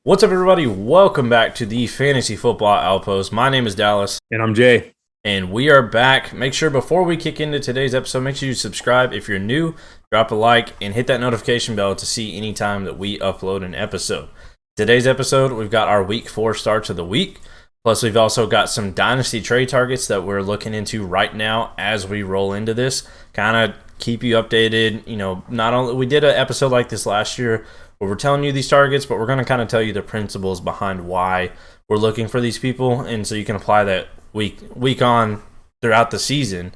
What's up, everybody? Welcome back to the Fantasy Football Outpost. My name is Dallas. And I'm Jay. And we are back. Make sure before we kick into today's episode, make sure you subscribe if you're new, drop a like, and hit that notification bell to see any time that we upload an episode. Today's episode, we've got our Week 4 starts of the week. Plus, we've also got some Dynasty trade targets that we're looking into right now as we roll into this. Kind of keep you updated. Not only we did an episode like this last year where we're telling you these targets, but we're going to kind of tell you the principles behind why we're looking for these people. And so you can apply that week on throughout the season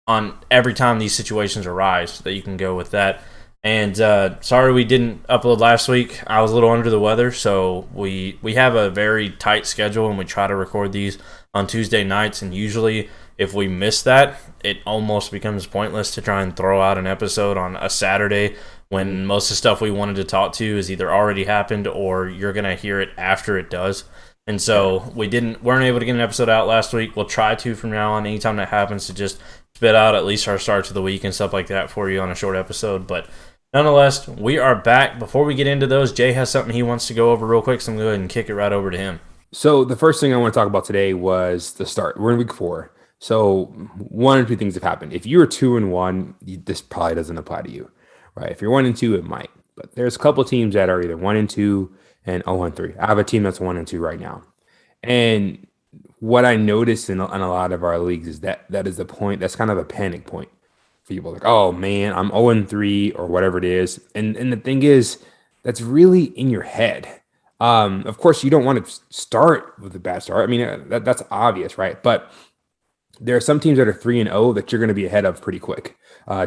on every time these situations arise, that you can go with that. And sorry we didn't upload last week. I was a little under the weather, so we have a very tight schedule, and we try to record these on Tuesday nights. And usually if we miss that, it almost becomes pointless to try and throw out an episode on a Saturday when most of the stuff we wanted to talk to is either already happened or you're going to hear it after it does. And so weren't able to get an episode out last week. We'll try to from now on, anytime that happens, to just spit out at least our starts of the week and stuff like that for you on a short episode. But nonetheless, we are back. Before we get into those, Jay has something he wants to go over real quick, so I'm going to go ahead and kick it right over to him. So the first thing I want to talk about today was the start. We're in week 4. So one or two things have happened. If you were 2-1, this probably doesn't apply to you, right? If you're 1-2, it might. But there's a couple teams that are either 1-2 and 0-3. I have a team that's 1-2 right now. And what I noticed in a lot of our leagues is that is the point. That's kind of a panic point for people. Like, oh man, I'm 0-3 or whatever it is. And the thing is, that's really in your head. Of course, you don't want to start with a bad start. I mean, that's obvious, right? But there are some teams that are 3-0 that you're going to be ahead of pretty quick.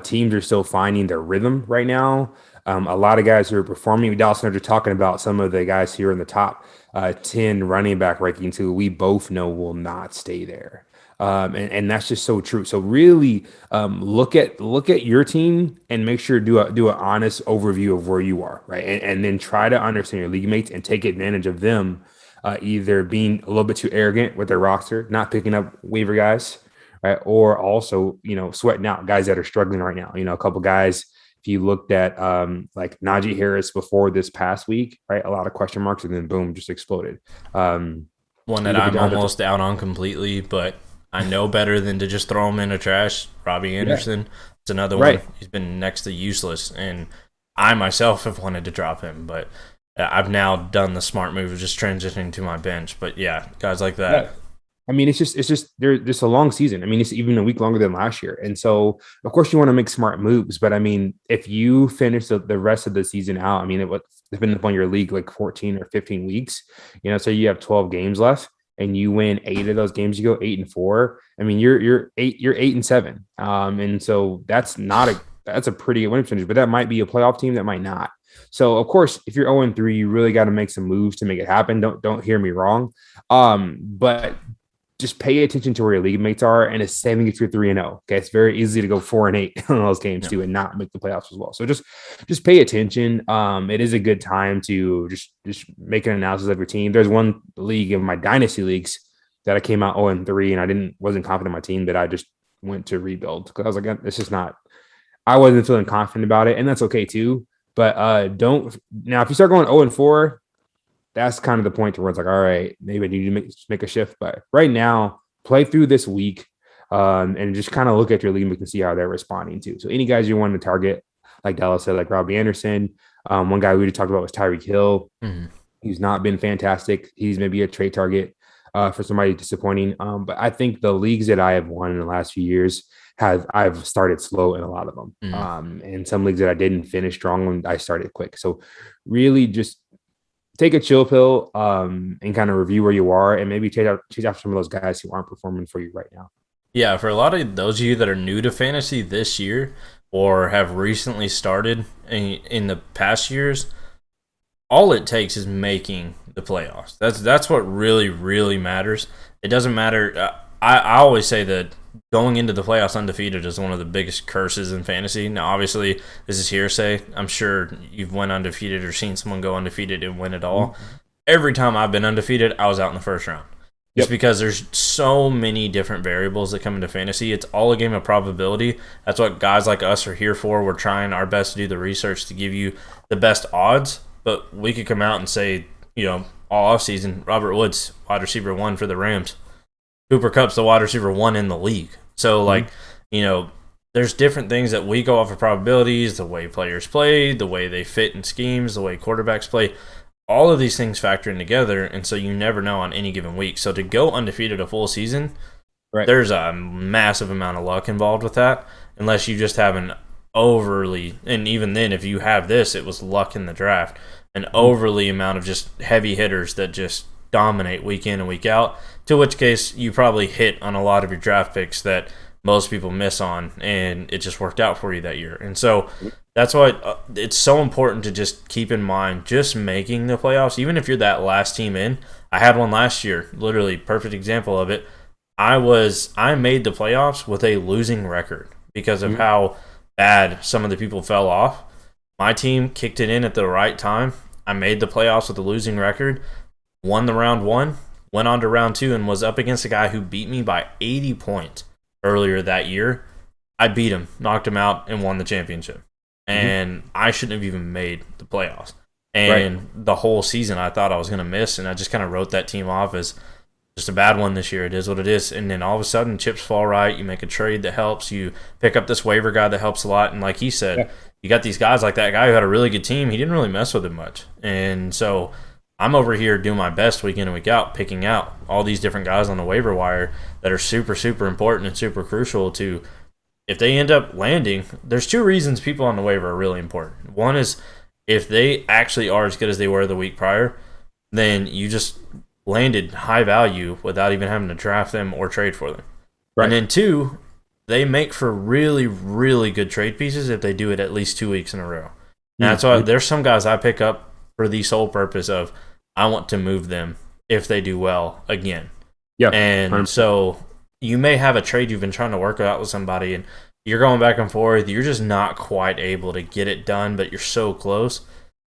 Teams are still finding their rhythm right now. A lot of guys who are performing. Dallas and I are talking about some of the guys here in the top 10 running back rankings who we both know will not stay there. And that's just so true. So really look at your team and make sure do an honest overview of where you are, right? And then try to understand your league mates and take advantage of them, either being a little bit too arrogant with their roster, not picking up waiver guys, right? Or also, sweating out guys that are struggling right now. A couple guys, if you looked at like Najee Harris before this past week, right? A lot of question marks, and then boom, just exploded. One that I'm almost out on completely, but I know better than to just throw him in the trash. Robbie Anderson. It's another one. He's been next to useless, and I myself have wanted to drop him, but I've now done the smart move of just transitioning to my bench. But yeah, guys like that. Yeah. I mean, it's just there's just a long season. I mean, it's even a week longer than last year. And so, of course, you want to make smart moves. But I mean, if you finish the rest of the season out, I mean, it would depend upon your league, like 14 or 15 weeks, so you have 12 games left and you win 8 of those games, you go 8-4. I mean, you're 8-7. And so that's a pretty good win percentage, but that might be a playoff team, that might not. So of course, if you're 0-3, you really got to make some moves to make it happen. Don't hear me wrong. But just pay attention to where your league mates are, and it's saving if you're 3-0. Okay, it's very easy to go 4-8 on those games too, and not make the playoffs as well. So just pay attention. It is a good time to just make an analysis of your team. There's one league in my dynasty leagues that I came out 0-3, and I wasn't confident in my team, that I just went to rebuild because I was like, it's just not. I wasn't feeling confident about it, and that's okay too. But don't now if you start going 0-4. That's kind of the point where it's like, all right, maybe I need to make a shift. But right now, play through this week and just kind of look at your league and see how they're responding to. So any guys you want to target, like Dallas said, like Robbie Anderson. One guy we already talked about was Tyreek Hill. Mm-hmm. He's not been fantastic. He's maybe a trade target for somebody disappointing. But I think the leagues that I have won in the last few years I've started slow in a lot of them. Mm-hmm. And some leagues that I didn't finish strong when I started quick. So really just take a chill pill and kind of review where you are, and maybe chase after some of those guys who aren't performing for you right now. Yeah, for a lot of those of you that are new to fantasy this year or have recently started in the past years, all it takes is making the playoffs. That's what really, really matters. It doesn't matter. I always say that going into the playoffs undefeated is one of the biggest curses in fantasy. Now, obviously, this is hearsay. I'm sure you've went undefeated or seen someone go undefeated and win it all. Mm-hmm. Every time I've been undefeated, I was out in the first round. Just because there's so many different variables that come into fantasy. It's all a game of probability. That's what guys like us are here for. We're trying our best to do the research to give you the best odds. But we could come out and say, all offseason, Robert Woods, wide receiver 1 for the Rams. Cooper Kupp's the wide receiver 1 in the league. So, there's different things that we go off of probabilities, the way players play, the way they fit in schemes, the way quarterbacks play. All of these things factor in together, and so you never know on any given week. So to go undefeated a full season, there's a massive amount of luck involved with that, unless you just have an overly, and even then, if you have this, it was luck in the draft, an overly amount of just heavy hitters that just dominate week in and week out, to which case you probably hit on a lot of your draft picks that most people miss on, and it just worked out for you that year. And so that's why it's so important to just keep in mind just making the playoffs, even if you're that last team in. I had one last year, literally perfect example of it. I made the playoffs with a losing record because of how bad some of the people fell off. My team kicked it in at the right time. I made the playoffs with a losing record, won the round 1, went on to round 2, and was up against a guy who beat me by 80 points earlier that year. I beat him, knocked him out, and won the championship. And I shouldn't have even made the playoffs. And the whole season I thought I was going to miss, and I just kind of wrote that team off as just a bad one this year. It is what it is. And then all of a sudden, chips fall right. You make a trade that helps. You pick up this waiver guy that helps a lot. And like he said, you got these guys like that guy who had a really good team. He didn't really mess with it much. And so I'm over here doing my best week in and week out, picking out all these different guys on the waiver wire that are super, super important and super crucial to, if they end up landing, there's 2 reasons people on the waiver are really important. One is if they actually are as good as they were the week prior, then you just landed high value without even having to draft them or trade for them. And then 2, they make for really, really good trade pieces if they do it at least 2 weeks in a row. And that's why there's some guys I pick up for the sole purpose of I want to move them if they do well again. And so you may have a trade you've been trying to work out with somebody, and you're going back and forth. You're just not quite able to get it done, but you're so close.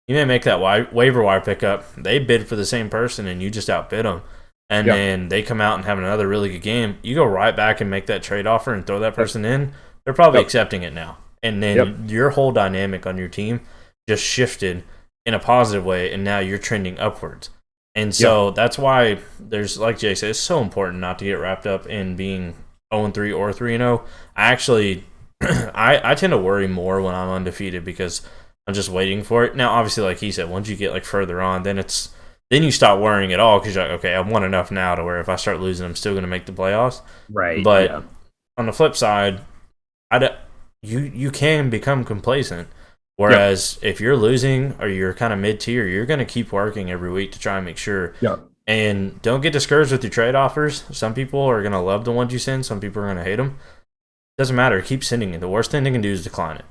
You may make that waiver wire pickup. They bid for the same person, and you just outbid them. And then they come out and have another really good game. You go right back and make that trade offer and throw that person in. They're probably accepting it now. And then your whole dynamic on your team just shifted in a positive way, and now you're trending upwards. And so that's why there's, like Jay said, it's so important not to get wrapped up in being 0-3 or 3-0. I actually, I tend to worry more when I'm undefeated because I'm just waiting for it. Now, obviously, like he said, once you get further on, then you stop worrying at all because you're like, okay, I've won enough now to where if I start losing, I'm still going to make the playoffs. But on the flip side, you can become complacent. Whereas if you're losing or you're kind of mid-tier, you're going to keep working every week to try and make sure. And don't get discouraged with your trade offers. Some people are going to love the ones you send. Some people are going to hate them. Doesn't matter. Keep sending it. The worst thing they can do is decline it.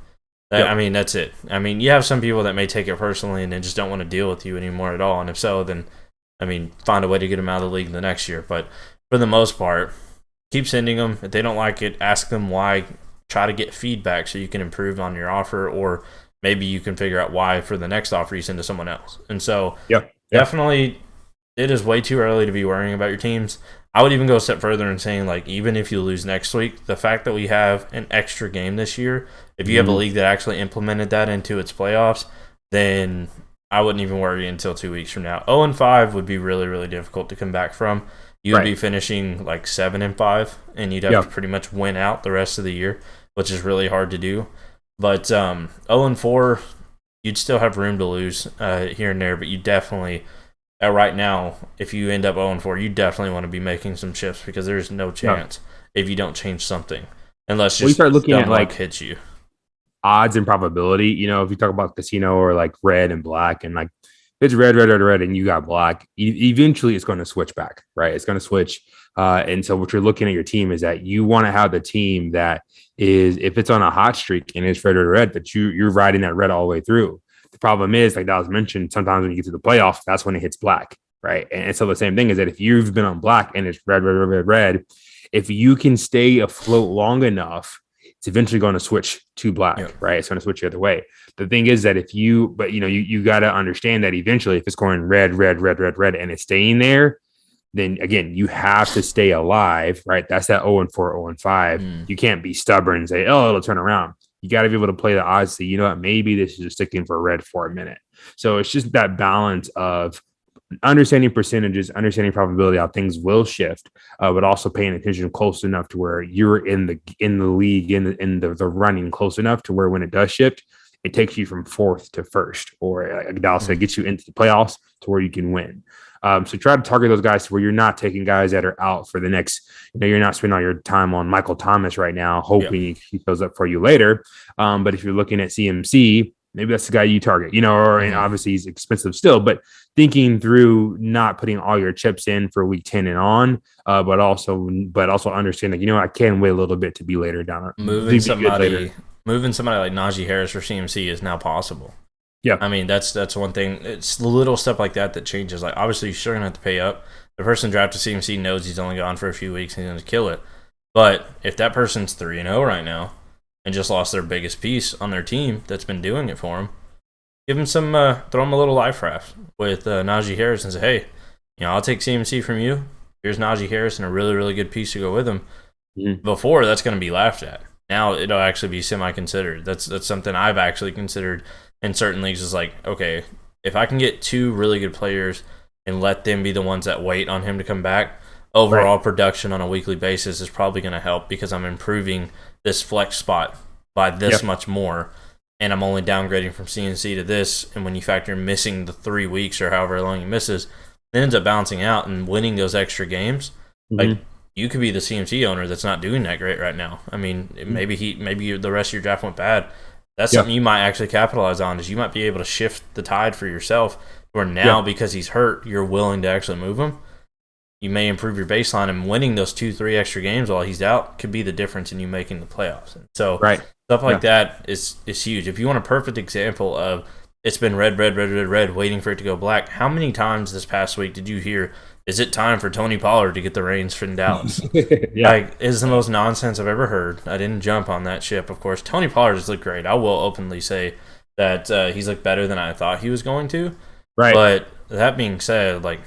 I mean, that's it. I mean, you have some people that may take it personally and then just don't want to deal with you anymore at all. And if so, then, I mean, find a way to get them out of the league the next year. But for the most part, keep sending them. If they don't like it, ask them why. Try to get feedback so you can improve on your offer, or maybe you can figure out why for the next offer you send to someone else. And so definitely it is way too early to be worrying about your teams. I would even go a step further and saying, even if you lose next week, the fact that we have an extra game this year, if you have a league that actually implemented that into its playoffs, then I wouldn't even worry until 2 weeks from now. 0-5 would be really, really difficult to come back from. You would be finishing 7-5, and you'd have to pretty much win out the rest of the year, which is really hard to do. But 0-4, you'd still have room to lose here and there, but you definitely, right now, if you end up 0-4, you definitely want to be making some shifts because there's no chance if you don't change something, unless just we start looking at luck hits you. Odds and probability. If you talk about casino or red and black, and it's red, and you got black, eventually it's going to switch back, right? It's going to switch. And so what you're looking at your team is that you want to have the team that is, if it's on a hot streak and it's red, that you're riding that red all the way through. The problem is, like Dallas mentioned, sometimes when you get to the playoffs, that's when it hits black, right? And so the same thing is that if you've been on black and it's red, if you can stay afloat long enough, it's eventually going to switch to black, right? It's going to switch the other way. The thing is that you got to understand that eventually if it's going red, and it's staying there, then again, you have to stay alive, right? That's that 0-4, 0-5. You can't be stubborn and say, oh, it'll turn around. You got to be able to play the odds. Say, you know what, maybe this is just sticking for red for a minute. So it's just that balance of understanding percentages, understanding probability, how things will shift, but also paying attention close enough to where you're in the league, in the running close enough to where when it does shift, it takes you from fourth to first, or like Dal said, gets you into the playoffs to where you can win. So try to target those guys to where you're not taking guys that are out for the next, you're not spending all your time on Michael Thomas right now, hoping he shows up for you later. But if you're looking at CMC, maybe that's the guy you target, and obviously he's expensive still, but thinking through not putting all your chips in for week 10 and on, but also understanding, I can wait a little bit to be later down. Moving somebody like Najee Harris or CMC is now possible. Yeah. I mean, that's one thing. It's the little stuff like that changes. Like, obviously, you're sure going to have to pay up. The person drafted CMC knows he's only gone for a few weeks and he's going to kill it. But if that person's 3-0 right now and just lost their biggest piece on their team that's been doing it for him, give him some, throw him a little life raft with Najee Harris and say, hey, I'll take CMC from you. Here's Najee Harris and a really, really good piece to go with him. Mm-hmm. Before, that's going to be laughed at. Now it'll actually be semi-considered. That's something I've actually considered in certain leagues. Is like, okay, if I can get 2 really good players and let them be the ones that wait on him to come back, overall production on a weekly basis is probably going to help because I'm improving this flex spot by this much more, and I'm only downgrading from CNC to this. And when you factor in missing the 3 weeks or however long he misses, it ends up bouncing out and winning those extra games. Like, you could be the CMC owner that's not doing that great right now. I mean, maybe the rest of your draft went bad. That's something you might actually capitalize on, is you might be able to shift the tide for yourself, where now because he's hurt, you're willing to actually move him. You may improve your baseline, and winning those 2-3 extra games while he's out could be the difference in you making the playoffs. And so stuff like that is huge. If you want a perfect example of it's been red, waiting for it to go black, how many times this past week did you hear, is it time for Tony Pollard to get the reins from Dallas? Like, it's the most nonsense I've ever heard. I didn't jump on that ship, of course. Tony Pollard has looked great. I will openly say that he's looked better than I thought he was going to. Right. But that being said, like,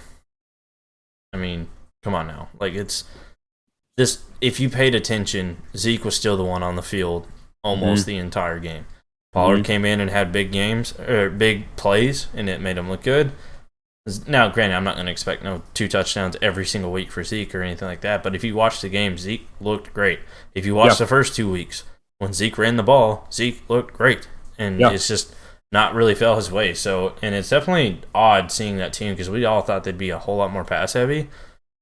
I mean, come on now. Like, it's just, if you paid attention, Zeke was still the one on the field almost the entire game. Pollard came in and had big games, or big plays, and it made him look good. Now, granted, I'm not going to expect 2 touchdowns every single week for Zeke or anything like that, but if you watch the game, Zeke looked great. If you watch the first 2 weeks, when Zeke ran the ball, Zeke looked great, and it's just not really fell his way. So, and it's definitely odd seeing that team, because we all thought they'd be a whole lot more pass-heavy.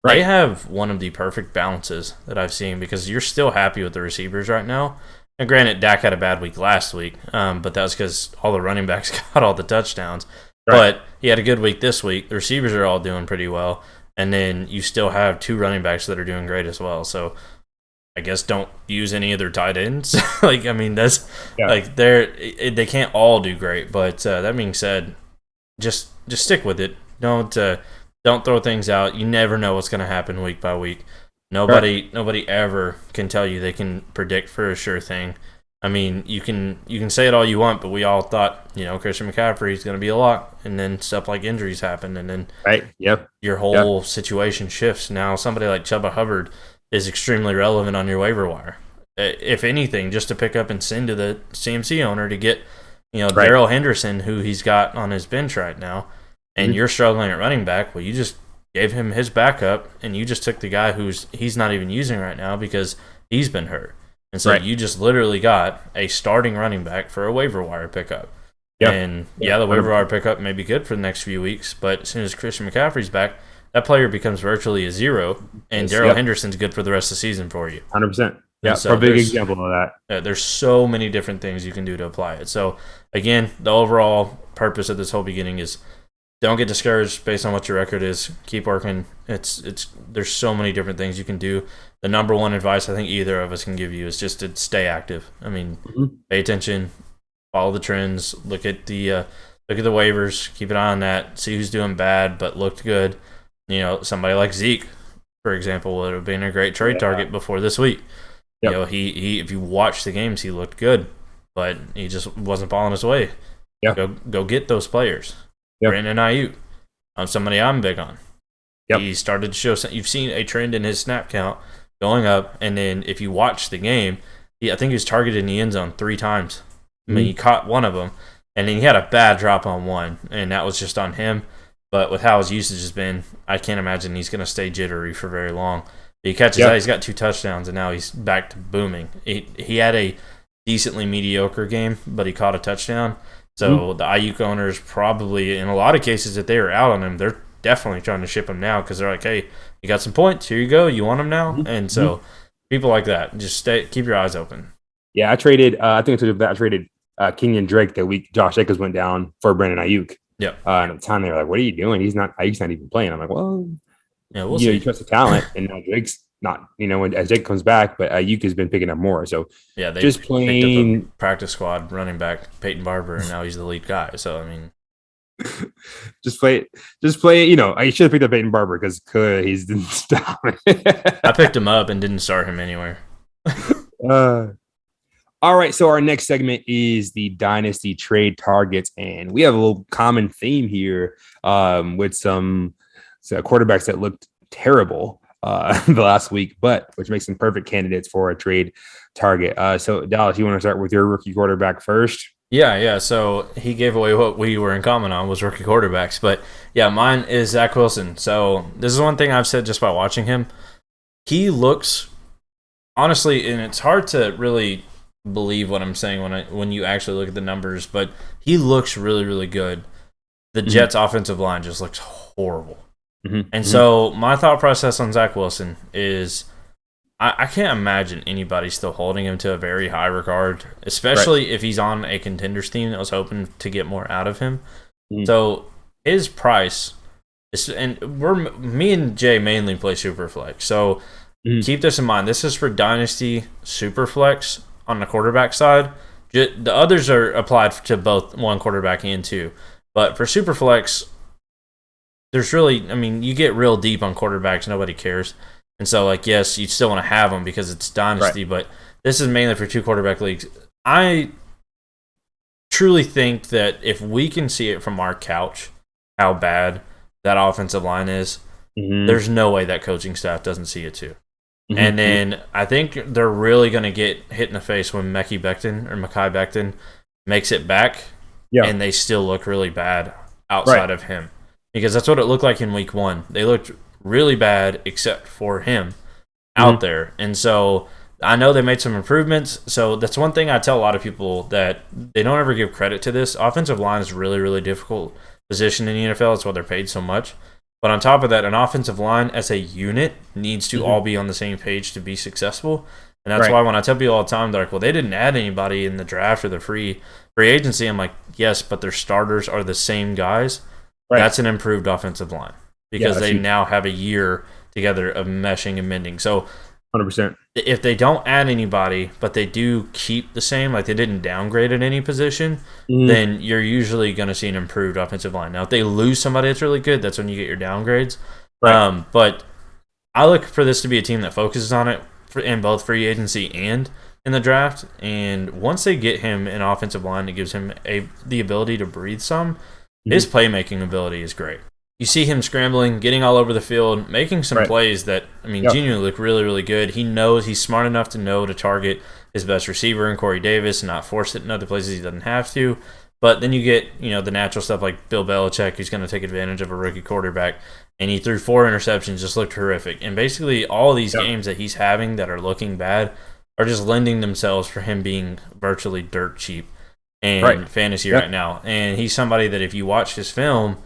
Right. They have one of the perfect balances that I've seen, because you're still happy with the receivers right now. And granted, Dak had a bad week last week, but that was because all the running backs got all the touchdowns. Right. But he had a good week this week. The receivers are all doing pretty well. And then you still have 2 running backs that are doing great as well. So I guess don't use any of their tight ends. Like, I mean, that's like they can't all do great. But that being said, just stick with it. Don't throw things out. You never know what's going to happen week by week. Nobody ever can tell you they can predict for a sure thing. I mean, you can say it all you want, but we all thought, Christian McCaffrey is going to be a lock, and then stuff like injuries happen, and then your whole situation shifts. Now somebody like Chuba Hubbard is extremely relevant on your waiver wire. If anything, just to pick up and send to the CMC owner to get, Darrell Henderson, who he's got on his bench right now, and you're struggling at running back. Well, you just gave him his backup, and you just took the guy he's not even using right now because he's been hurt. And so you just literally got a starting running back for a waiver wire pickup. Yep. And the waiver wire pickup may be good for the next few weeks, but as soon as Christian McCaffrey's back, that player becomes virtually a zero, and Darrell Henderson's good for the rest of the season for you. 100%. Yeah, so a big example of that. There's so many different things you can do to apply it. So, again, the overall purpose of this whole beginning is don't get discouraged based on what your record is. Keep working. There's so many different things you can do. The number one advice I think either of us can give you is just to stay active. I mean, pay attention, follow the trends, look at the waivers, keep an eye on that, see who's doing bad but looked good. Somebody like Zeke, for example, would have been a great trade target before this week. Yep. He if you watch the games, he looked good, but he just wasn't falling his way. Yeah. Go get those players. Brandon Ayuk, somebody I'm big on. He started to show. You've seen a trend in his snap count going up, and then if you watch the game, I think he was targeted in the end zone 3 times. I mean, he caught one of them, and then he had a bad drop on one, and that was just on him. But with how his usage has been, I can't imagine he's going to stay jittery for very long. He catches that, he's got 2 touchdowns, and now he's back to booming. He had a decently mediocre game, but he caught a touchdown. So the Ayuk owners probably, in a lot of cases, if they are out on him, they're definitely trying to ship him now because they're like, hey, you got some points. Here you go. You want him now? And so people like that, just keep your eyes open. Yeah, I traded, I think I told you that I traded Kenyon Drake the week Josh Jacobs went down for Brandon Ayuk. Yep. And at the time they were like, what are you doing? Ayuk's not even playing. I'm like, well, we'll see. You trust the talent, and now Drake's not, as Jake comes back, but Ayuk has been picking up more. So yeah, they just playing picked up a practice squad running back Peyton Barber, and now he's the lead guy. So I mean, just play. I should have picked up Peyton Barber because he's didn't stop. I picked him up and didn't start him anywhere. All right, so our next segment is the Dynasty trade targets, and we have a little common theme here with some quarterbacks that looked terrible the last week, but which makes them perfect candidates for a trade target. So, Dallas, you want to start with your rookie quarterback first? Yeah. So he gave away what we were in common on was rookie quarterbacks, but yeah, mine is Zack Wilson. So this is one thing I've said just by watching him. He looks, honestly, and it's hard to really believe what I'm saying when you actually look at the numbers, but he looks really, really good. The Jets' offensive line just looks horrible. And so my thought process on Zack Wilson is I can't imagine anybody still holding him to a very high regard, especially if he's on a contenders team that was hoping to get more out of him. So his price is, and me and Jay mainly play Superflex. So keep this in mind. This is for Dynasty Superflex on the quarterback side. The others are applied to both 1 quarterback and 2. But for Superflex, there's really, you get real deep on quarterbacks, nobody cares. And so, yes, you still want to have them because it's Dynasty, but this is mainly for 2 quarterback leagues. I truly think that if we can see it from our couch, how bad that offensive line is, there's no way that coaching staff doesn't see it too. And then I think they're really going to get hit in the face when Mekhi Becton makes it back, and they still look really bad outside of him. Because that's what it looked like in week 1. They looked really bad except for him out there. And so I know they made some improvements. So that's one thing I tell a lot of people that they don't ever give credit to this. Offensive line is really, really difficult position in the NFL. That's why they're paid so much. But on top of that, an offensive line as a unit needs to all be on the same page to be successful. And that's why when I tell people all the time, they're like, well, they didn't add anybody in the draft or the free agency. I'm like, yes, but their starters are the same guys. That's an improved offensive line because they now have a year together of meshing and mending. So 100%. If they don't add anybody, but they do keep the same, like they didn't downgrade at any position, then you're usually going to see an improved offensive line. Now, if they lose somebody that's really good, that's when you get your downgrades. But I look for this to be a team that focuses on it in both free agency and in the draft. And once they get him an offensive line that gives him the ability to breathe some, his playmaking ability is great. You see him scrambling, getting all over the field, making some plays that, genuinely look really, really good. He's smart enough to know to target his best receiver in Corey Davis and not force it in other places he doesn't have to. But then you get, the natural stuff like Bill Belichick, who's going to take advantage of a rookie quarterback. And he threw 4 interceptions, just looked horrific. And basically all of these games that he's having that are looking bad are just lending themselves for him being virtually dirt cheap in fantasy right now. And he's somebody that if you watch his film,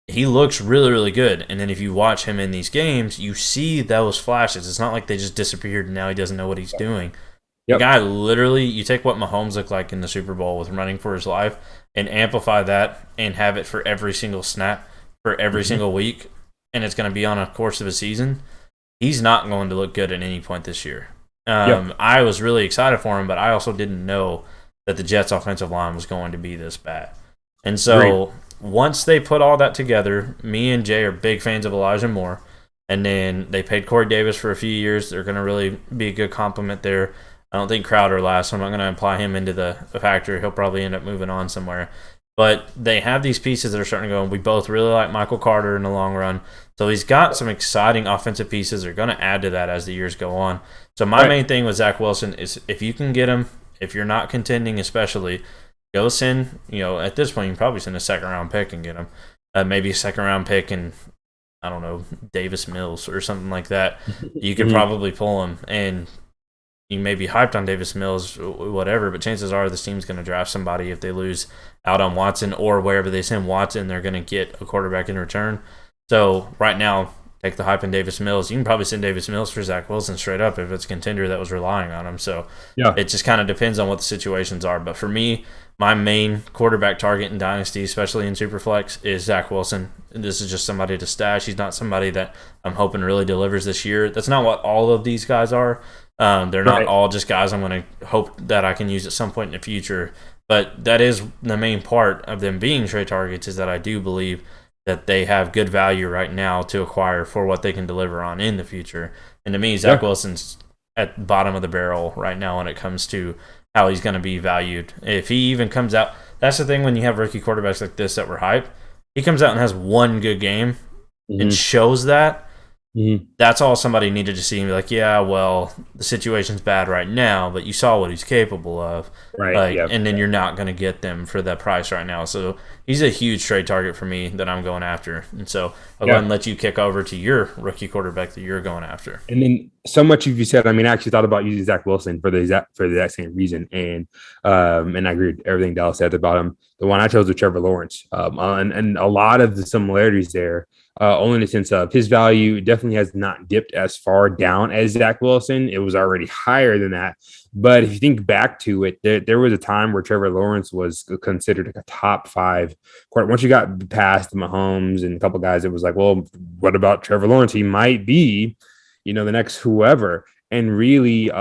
he looks really, really good. And then if you watch him in these games, you see those flashes. It's not like they just disappeared and now he doesn't know what he's doing. The guy literally, you take what Mahomes looked like in the Super Bowl with running for his life and amplify that and have it for every single snap for every single week, and it's going to be on a course of a season. He's not going to look good at any point this year. I was really excited for him, but I also didn't know that the Jets' offensive line was going to be this bad. And so once they put all that together, me and Jay are big fans of Elijah Moore. And then they paid Corey Davis for a few years. They're going to really be a good compliment there. I don't think Crowder lasts, so I'm not going to imply him into the factor. He'll probably end up moving on somewhere. But they have these pieces that are starting to go, and we both really like Michael Carter in the long run. So he's got some exciting offensive pieces. They're going to add to that as the years go on. So my main thing with Zack Wilson is if you can get him, if you're not contending especially, go send, at this point, you can probably send a second-round pick and get him. maybe a second round pick, and I don't know, Davis Mills or something like that, you could Mhm. probably pull him. And you may be hyped on Davis Mills, whatever, but chances are this team's going to draft somebody if they lose out on Watson, or wherever they send Watson, they're going to get a quarterback in return. So right now, take the hype in Davis Mills. You can probably send Davis Mills for Zack Wilson straight up if it's a contender that was relying on him. So Yeah. it just kind of depends on what the situations are. But for me, my main quarterback target in Dynasty, especially in Superflex, is Zack Wilson. This is just somebody to stash. He's not somebody that I'm hoping really delivers this year. That's not what all of these guys are. They're not Right. all just guys I'm going to hope that I can use at some point in the future. But that is the main part of them being trade targets, is that I do believe that they have good value right now to acquire for what they can deliver on in the future. And to me, Zach Yeah. Wilson's at the bottom of the barrel right now when it comes to how he's going to be valued. If he even comes out, that's the thing when you have rookie quarterbacks like this that were hyped. He comes out and has one good game and Mhm. shows that. Mhm. That's all somebody needed to see and be like, yeah, well, the situation's bad right now, but you saw what he's capable of. Right. Like, Yeah. and then you're not going to get them for that price right now. So he's a huge trade target for me that I'm going after. And so I'll go ahead and let you kick over to your rookie quarterback that you're going after. And then so much of you said, I mean, I actually thought about using Zach Wilson for the exact same reason. And I agree with everything Dallas said about him. The one I chose was Trevor Lawrence. And a lot of the similarities there, only in the sense of his value definitely has not dipped as far down as Zach Wilson. It was already higher than that. But if you think back to it, there was a time where Trevor Lawrence was considered like a top 5 quarterback. Once you got past Mahomes and a couple guys, it was like, well, what about Trevor Lawrence? He might be, the next whoever. And really,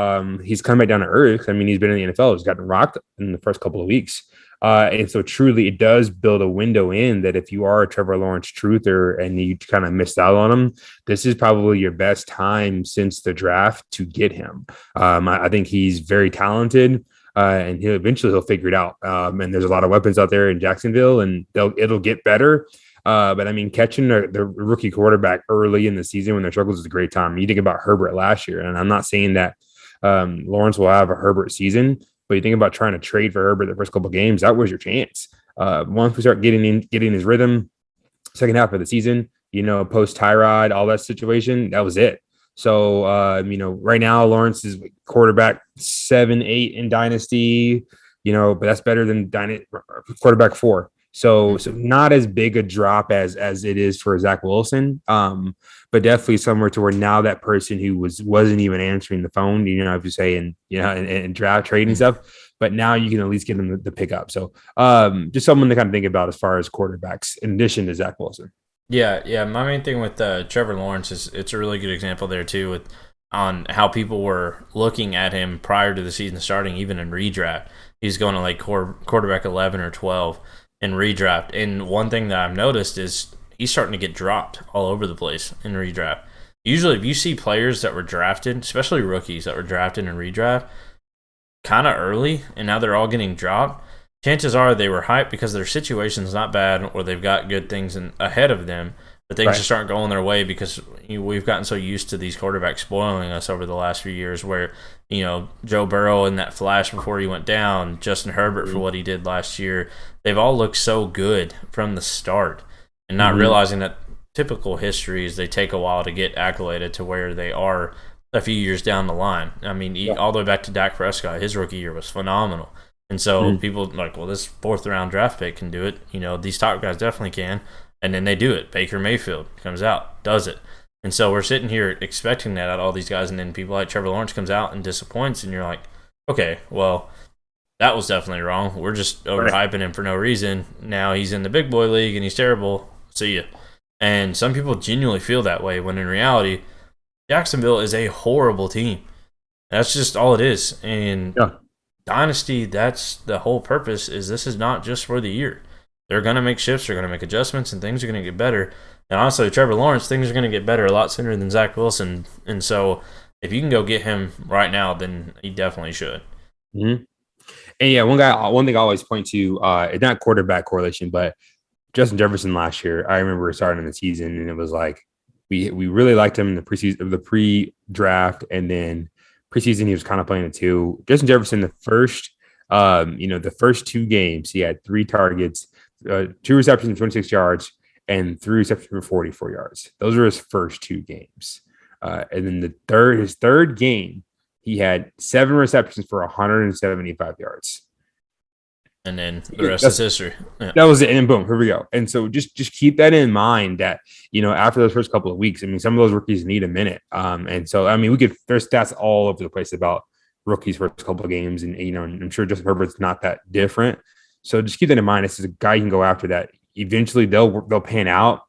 he's come back down to earth. I mean, he's been in the NFL. He's gotten rocked in the first couple of weeks. And so truly, it does build a window in that if you are a Trevor Lawrence truther and you kind of missed out on him, this is probably your best time since the draft to get him. I think he's very talented. And he'll figure it out. And there's a lot of weapons out there in Jacksonville, and it'll get better. But I mean, catching the rookie quarterback early in the season when their struggles is a great time. You think about Herbert last year, and I'm not saying that Lawrence will have a Herbert season, but you think about trying to trade for Herbert the first couple of games, that was your chance. Once we start getting his rhythm, second half of the season, post Tyrod, all that situation, that was it. So, right now, Lawrence is quarterback 7-8 in Dynasty, but that's better than quarterback 4. So not as big a drop as it is for Zach Wilson, but definitely somewhere to where now that person who wasn't even answering the phone, if you say in draft trade and stuff, but now you can at least get them the pick up. So just someone to kind of think about as far as quarterbacks in addition to Zach Wilson. Yeah. My main thing with Trevor Lawrence is it's a really good example there too on how people were looking at him prior to the season starting, even in redraft. He's going to like quarterback 11 or 12 in redraft. And one thing that I've noticed is he's starting to get dropped all over the place in redraft. Usually, if you see players that were drafted, especially rookies that were drafted in redraft, kind of early, and now they're all getting dropped, chances are they were hyped because their situation's not bad or they've got good things ahead of them, but things just aren't going their way because we've gotten so used to these quarterbacks spoiling us over the last few years where, Joe Burrow in that flash before he went down, Justin Herbert for what he did last year, they've all looked so good from the start and not realizing that typical history is they take a while to get accoladed to where they are a few years down the line. I mean, all the way back to Dak Prescott, his rookie year was phenomenal. And so people like, well, this 4th-round draft pick can do it. These top guys definitely can. And then they do it. Baker Mayfield comes out, does it. And so we're sitting here expecting that out of all these guys, and then people like Trevor Lawrence comes out and disappoints, and you're like, okay, well, that was definitely wrong. We're just overhyping him for no reason. Now he's in the big boy league, and he's terrible. See ya. And some people genuinely feel that way, when in reality, Jacksonville is a horrible team. That's just all it is. And Dynasty, that's the whole purpose, is this is not just for the year. They're going to make shifts, they're going to make adjustments, and things are going to get better. And honestly, Trevor Lawrence, things are going to get better a lot sooner than Zach Wilson. And so if you can go get him right now, then he definitely should. And yeah, one thing I always point to, it's not quarterback correlation, but Justin Jefferson last year, I remember starting the season, and it was like we really liked him in the preseason, the pre-draft, and then preseason he was kind of playing it too. Justin Jefferson, the first 2 games, he had 3 targets, 2 receptions, 26 yards, and 3 receptions for 44 yards. Those are his first 2 games. And then his third game, he had 7 receptions for 175 yards. And then the rest is history. Yeah. That was it. And then boom, here we go. And so just keep that in mind that, after those first couple of weeks, I mean, some of those rookies need a minute. And so, I mean, there's stats all over the place about rookies first couple of games. And, and I'm sure Justin Herbert's not that different. So just keep that in mind. This is a guy you can go after that. Eventually they'll pan out.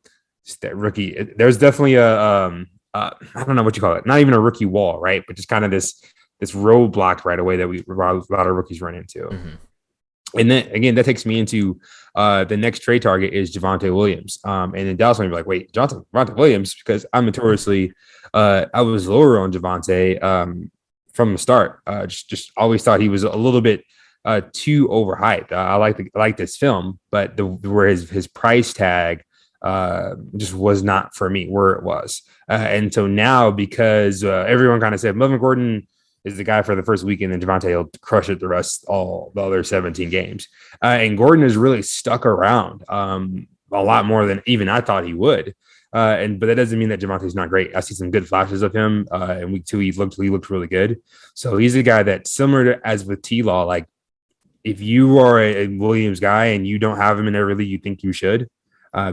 Just that rookie. There's definitely I don't know what you call it. Not even a rookie wall, right? But just kind of this roadblock right away that a lot of rookies run into. Mm-hmm. And then again, that takes me into the next trade target is Javonte Williams. And then Dallas might be like, wait, Javonte Williams, because I'm notoriously I was lower on Javonte from the start. Just always thought he was a little bit too overhyped. I like this film, but where his price tag just was not for me where it was. And so now, because everyone kind of said Melvin Gordon is the guy for the first weekend, and Javonte will crush it all the other 17 games. And Gordon has really stuck around a lot more than even I thought he would. But that doesn't mean that Javonte's not great. I see some good flashes of him. In week 2, he looked really good. So he's a guy that, similar to as with T-Law, like if you are a Williams guy and you don't have him in every league you think you should,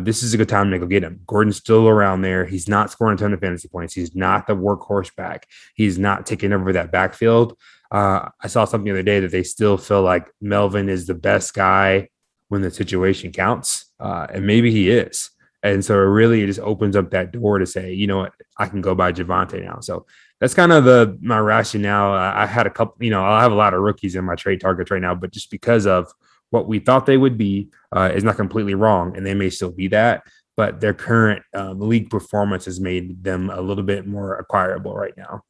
this is a good time to go get him. Gordon's still around there. He's not scoring a ton of fantasy points. He's not the workhorse back. He's not taking over that backfield. I saw something the other day that they still feel like Melvin is the best guy when the situation counts. And maybe he is. And so it just opens up that door to say, you know what, I can go buy Javonte now. So that's kind of my rationale. I had a couple, I'll have a lot of rookies in my trade targets right now, but just because of what we thought they would be is not completely wrong, and they may still be that, but their current league performance has made them a little bit more acquirable right now.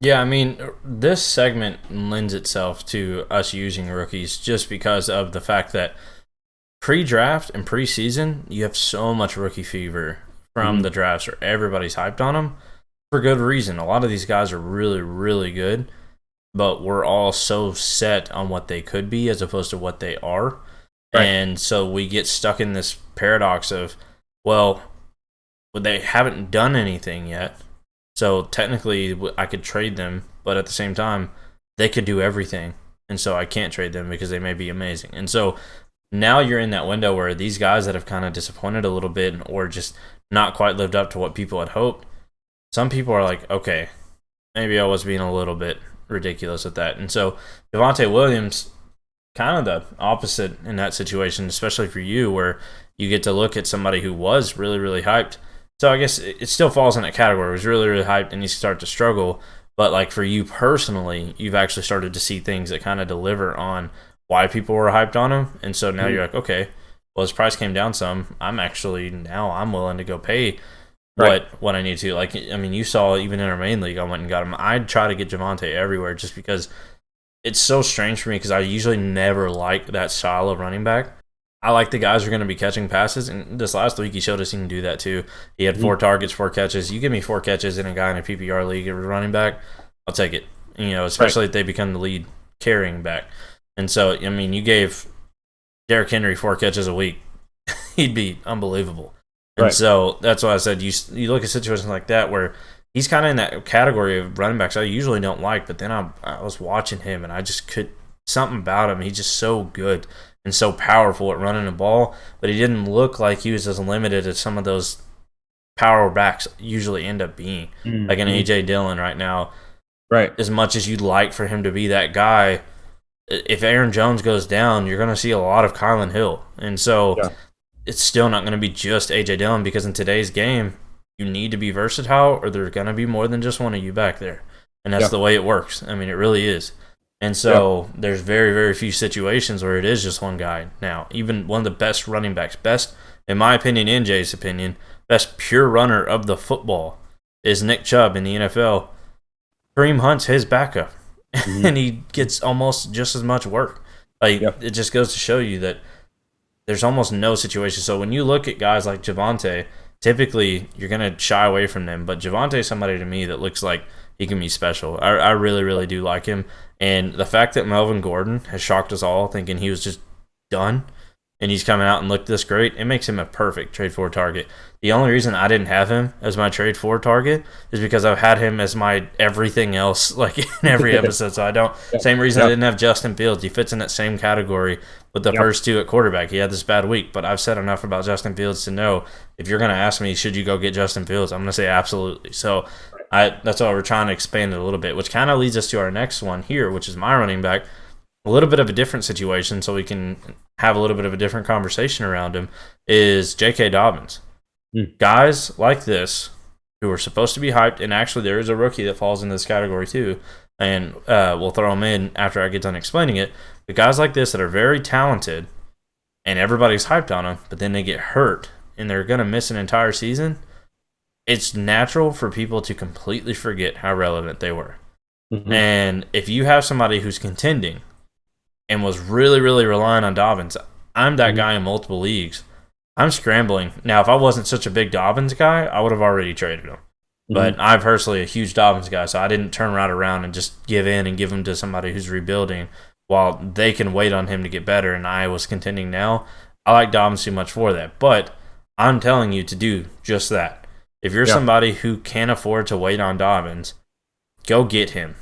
Yeah, I mean, this segment lends itself to us using rookies just because of the fact that pre-draft and preseason, you have so much rookie fever from the drafts where everybody's hyped on them for good reason. A lot of these guys are really, really good, but we're all so set on what they could be as opposed to what they are. Right. And so we get stuck in this paradox of, well, they haven't done anything yet. So technically I could trade them, but at the same time, they could do everything. And so I can't trade them because they may be amazing. And so now you're in that window where these guys that have kind of disappointed a little bit or just not quite lived up to what people had hoped, some people are like, okay, maybe I was being a little bit ridiculous with that. And so Javonte Williams, kind of the opposite in that situation, especially for you, where you get to look at somebody who was really, really hyped. So I guess it still falls in that category. It was really, really hyped and you start to struggle. But like for you personally, you've actually started to see things that kind of deliver on why people were hyped on him. And so now you're like, okay, well, his price came down some. I'm willing to go pay what I need to. Like, I mean, you saw even in our main league, I went and got him. I'd try to get Javonte everywhere just because it's so strange for me because I usually never like that style of running back. I like the guys who are going to be catching passes, and this last week he showed us he can do that too. He had 4 targets, 4 catches. You give me 4 catches in a guy in a PPR league or running back, I'll take it. Especially if they become the lead carrying back. And so, I mean, you gave Derrick Henry 4 catches a week, he'd be unbelievable. And so that's why I said you look at situations like that where he's kind of in that category of running backs I usually don't like, but then I was watching him and I just something about him. He's just so good and so powerful at running the ball, but he didn't look like he was as limited as some of those power backs usually end up being, like an A.J. Dillon right now. Right. As much as you'd like for him to be that guy, if Aaron Jones goes down, you're going to see a lot of Kylan Hill. And so it's still not going to be just A.J. Dillon because in today's game, you need to be versatile or there's going to be more than just one of you back there. And that's the way it works. I mean, it really is. And so there's very, very few situations where it is just one guy. Now, even one of the best running backs, best, in my opinion, in Jay's opinion, best pure runner of the football is Nick Chubb in the NFL. Kareem Hunt's his backup, and he gets almost just as much work. It just goes to show you that there's almost no situation. So when you look at guys like Javonte, typically you're going to shy away from them. But Javonte is somebody to me that looks like he can be special. I really, really do like him. And the fact that Melvin Gordon has shocked us all thinking he was just done, and he's coming out and looked this great, it makes him a perfect trade for target. The only reason I didn't have him as my trade for target is because I've had him as my everything else, like in every episode. So I don't. Same reason I didn't have Justin Fields. He fits in that same category with the first two at quarterback. He had this bad week, but I've said enough about Justin Fields to know if you're going to ask me, should you go get Justin Fields? I'm going to say absolutely. So that's why we're trying to expand it a little bit, which kind of leads us to our next one here, which is my running back. A little bit of a different situation, so we can have a little bit of a different conversation around him, is J.K. Dobbins. Guys like this who are supposed to be hyped, and actually there is a rookie that falls in this category too, and we'll throw him in after I get done explaining it. But guys like this that are very talented, and everybody's hyped on them, but then they get hurt, and they're going to miss an entire season, it's natural for people to completely forget how relevant they were. And if you have somebody who's contending and was really, really relying on Dobbins, I'm that guy in multiple leagues. I'm scrambling. Now, if I wasn't such a big Dobbins guy, I would have already traded him. But I'm personally a huge Dobbins guy, so I didn't turn right around and just give in and give him to somebody who's rebuilding while they can wait on him to get better, and I was contending now. I like Dobbins too much for that. But I'm telling you to do just that. If you're somebody who can't afford to wait on Dobbins, go get him.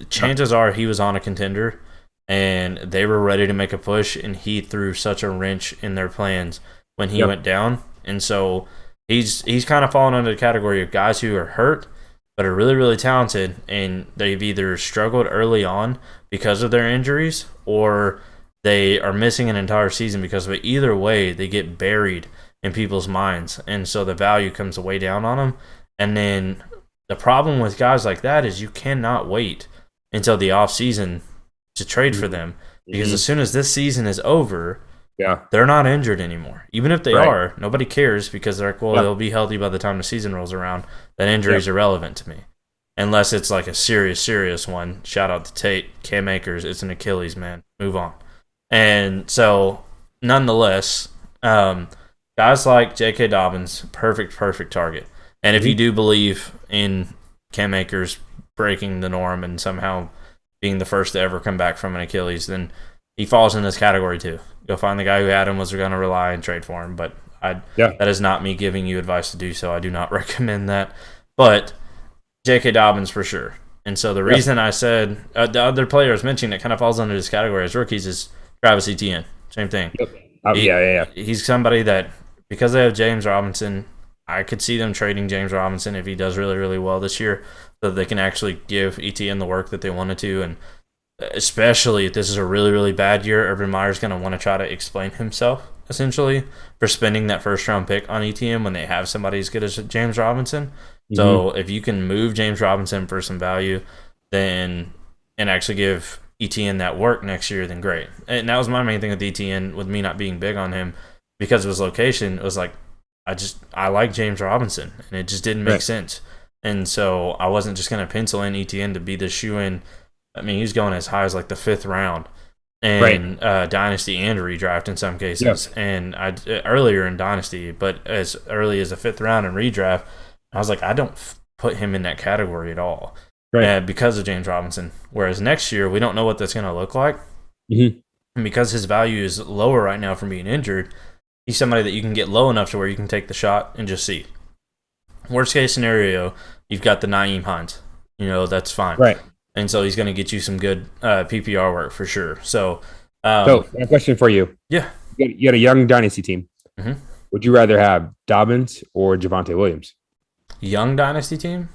Chances are he was on a contender, and they were ready to make a push, and he threw such a wrench in their plans when he went down. And so he's kind of fallen under the category of guys who are hurt but are really, really talented, and they've either struggled early on because of their injuries or they are missing an entire season because of it. Either way, they get buried in people's minds, and so the value comes way down on them. And then the problem with guys like that is you cannot wait until the offseason to trade for them, because as soon as this season is over, they're not injured anymore. Even if they are, nobody cares, because they're like, well, they'll be healthy by the time the season rolls around. That injury is irrelevant to me. Unless it's like a serious, serious one. Shout out to Tate, Cam Akers. It's an Achilles, man. Move on. And so, nonetheless, guys like J.K. Dobbins, perfect target. And if you do believe in Cam Akers breaking the norm and somehow being the first to ever come back from an Achilles, then he falls in this category too. Go find the guy who had him, was going to rely and trade for him. But that is not me giving you advice to do so. I do not recommend that. But J.K. Dobbins for sure. And so the reason I said the other player I was mentioning that kind of falls under this category as rookies is Travis Etienne. Same thing. He's somebody that, because they have James Robinson, I could see them trading James Robinson if he does really, really well this year, so that they can actually give Etienne the work that they wanted to. And especially if this is a really, really bad year, Urban Meyer's going to want to try to explain himself, essentially, for spending that first-round pick on Etienne when they have somebody as good as James Robinson. So if you can move James Robinson for some value, then and actually give Etienne that work next year, then great. And that was my main thing with Etienne, with me not being big on him because of his location. It was like, I like James Robinson, and it just didn't make sense. And so I wasn't just going to pencil in Etienne to be the shoe-in. I mean, he's going as high as like the 5th round, and Dynasty and redraft in some cases. And earlier in Dynasty, but as early as the 5th round and redraft, I was like, I don't put him in that category at all because of James Robinson. Whereas next year, we don't know what that's going to look like. And because his value is lower right now from being injured, he's somebody that you can get low enough to where you can take the shot and just see. Worst case scenario, you've got the Nyheim Hines. That's fine. And so he's going to get you some good PPR work for sure. So a question for you. Yeah. You had a young Dynasty team. Would you rather have Dobbins or Javonte Williams? Young Dynasty team?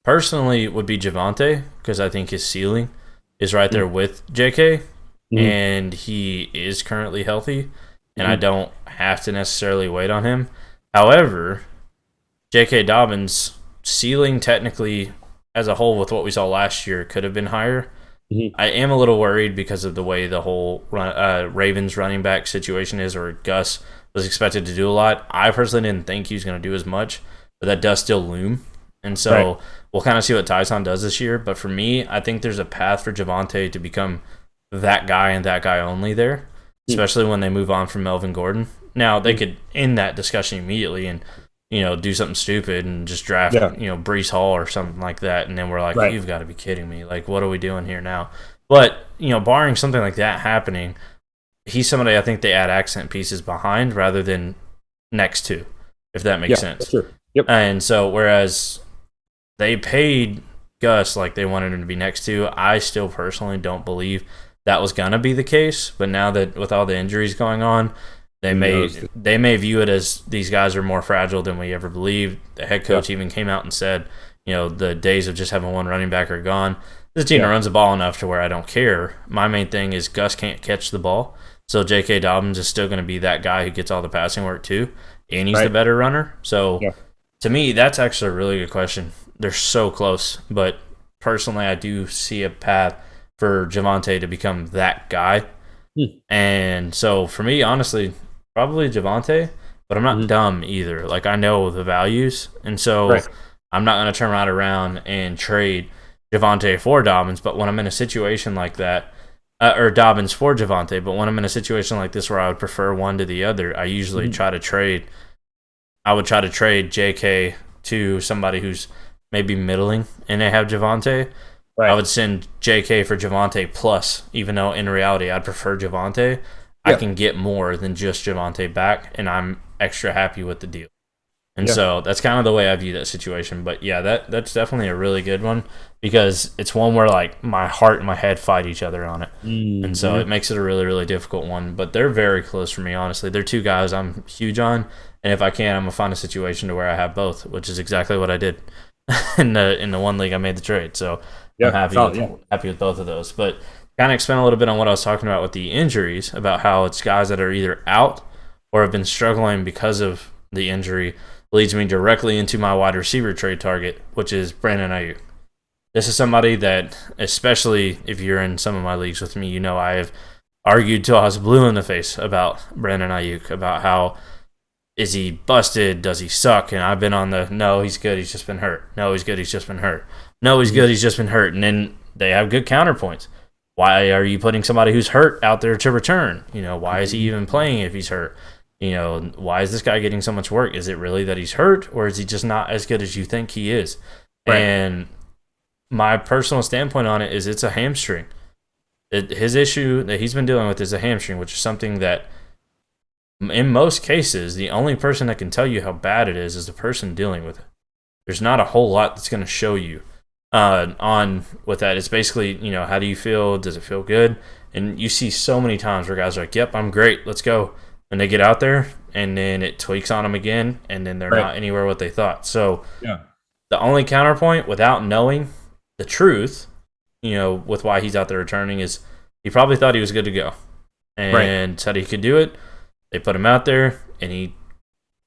Personally, would be Javonte, because I think his ceiling is right there with JK, and he is currently healthy, and I don't have to necessarily wait on him. However, J.K. Dobbins' ceiling technically as a whole with what we saw last year could have been higher. I am a little worried because of the way the whole Ravens running back situation is, or Gus was expected to do a lot. I personally didn't think he was going to do as much, but that does still loom. And so we'll kind of see what Tyson does this year. But for me, I think there's a path for Javonte to become that guy and that guy only there, especially when they move on from Melvin Gordon. Now, they could end that discussion immediately and do something stupid and just draft, Breece Hall or something like that. And then we're like, you've got to be kidding me. Like, what are we doing here now? But, barring something like that happening, he's somebody I think they add accent pieces behind rather than next to, if that makes sense. Sure. Yep. And so whereas they paid Gus like they wanted him to be next to, I still personally don't believe that was gonna be the case. But now that with all the injuries going on, they may view it as these guys are more fragile than we ever believed. The head coach even came out and said, the days of just having one running back are gone. This team runs the ball enough to where I don't care. My main thing is Gus can't catch the ball, so J.K. Dobbins is still going to be that guy who gets all the passing work too, and he's the better runner. So to me, that's actually a really good question. They're so close, but personally, I do see a path for Javonte to become that guy. And so for me, honestly, probably Javonte, but I'm not dumb either. Like, I know the values, and so I'm not going to turn right around and trade Javonte for Dobbins. But when I'm in a situation like that, or Dobbins for Javonte, but when I'm in a situation like this where I would prefer one to the other, I usually try to trade. I would try to trade JK to somebody who's maybe middling, and they have Javonte. I would send JK for Javonte plus, even though in reality I'd prefer Javonte. I can get more than just Javonte back, and I'm extra happy with the deal. And so that's kind of the way I view that situation. But yeah, that's definitely a really good one because it's one where like my heart and my head fight each other on it. And so it makes it a really, really difficult one. But they're very close for me, honestly. They're two guys I'm huge on. And if I can, I'm going to find a situation to where I have both, which is exactly what I did in the one league I made the trade. So I'm happy with both of those. But kind of expand a little bit on what I was talking about with the injuries, about how it's guys that are either out or have been struggling because of the injury, leads me directly into my wide receiver trade target, which is Brandon Ayuk. This is somebody that, especially if you're in some of my leagues with me, I have argued till I was blue in the face about Brandon Ayuk, about how is he busted, does he suck? And I've been on the, no, he's good, he's just been hurt. No, he's good, he's just been hurt. No, he's good, he's just been hurt. And then they have good counterpoints. Why are you putting somebody who's hurt out there to return? Why is he even playing if he's hurt? Why is this guy getting so much work? Is it really that he's hurt, or is he just not as good as you think he is? And my personal standpoint on it is it's a hamstring. His issue that he's been dealing with is a hamstring, which is something that in most cases, the only person that can tell you how bad it is the person dealing with it. There's not a whole lot that's going to show you on with that. It's basically, how do you feel? Does it feel good? And you see so many times where guys are like, yep, I'm great, let's go. And they get out there, and then it tweaks on them again, and then they're not anywhere what they thought. So the only counterpoint without knowing the truth, with why he's out there returning is he probably thought he was good to go and said he could do it. They put him out there, and he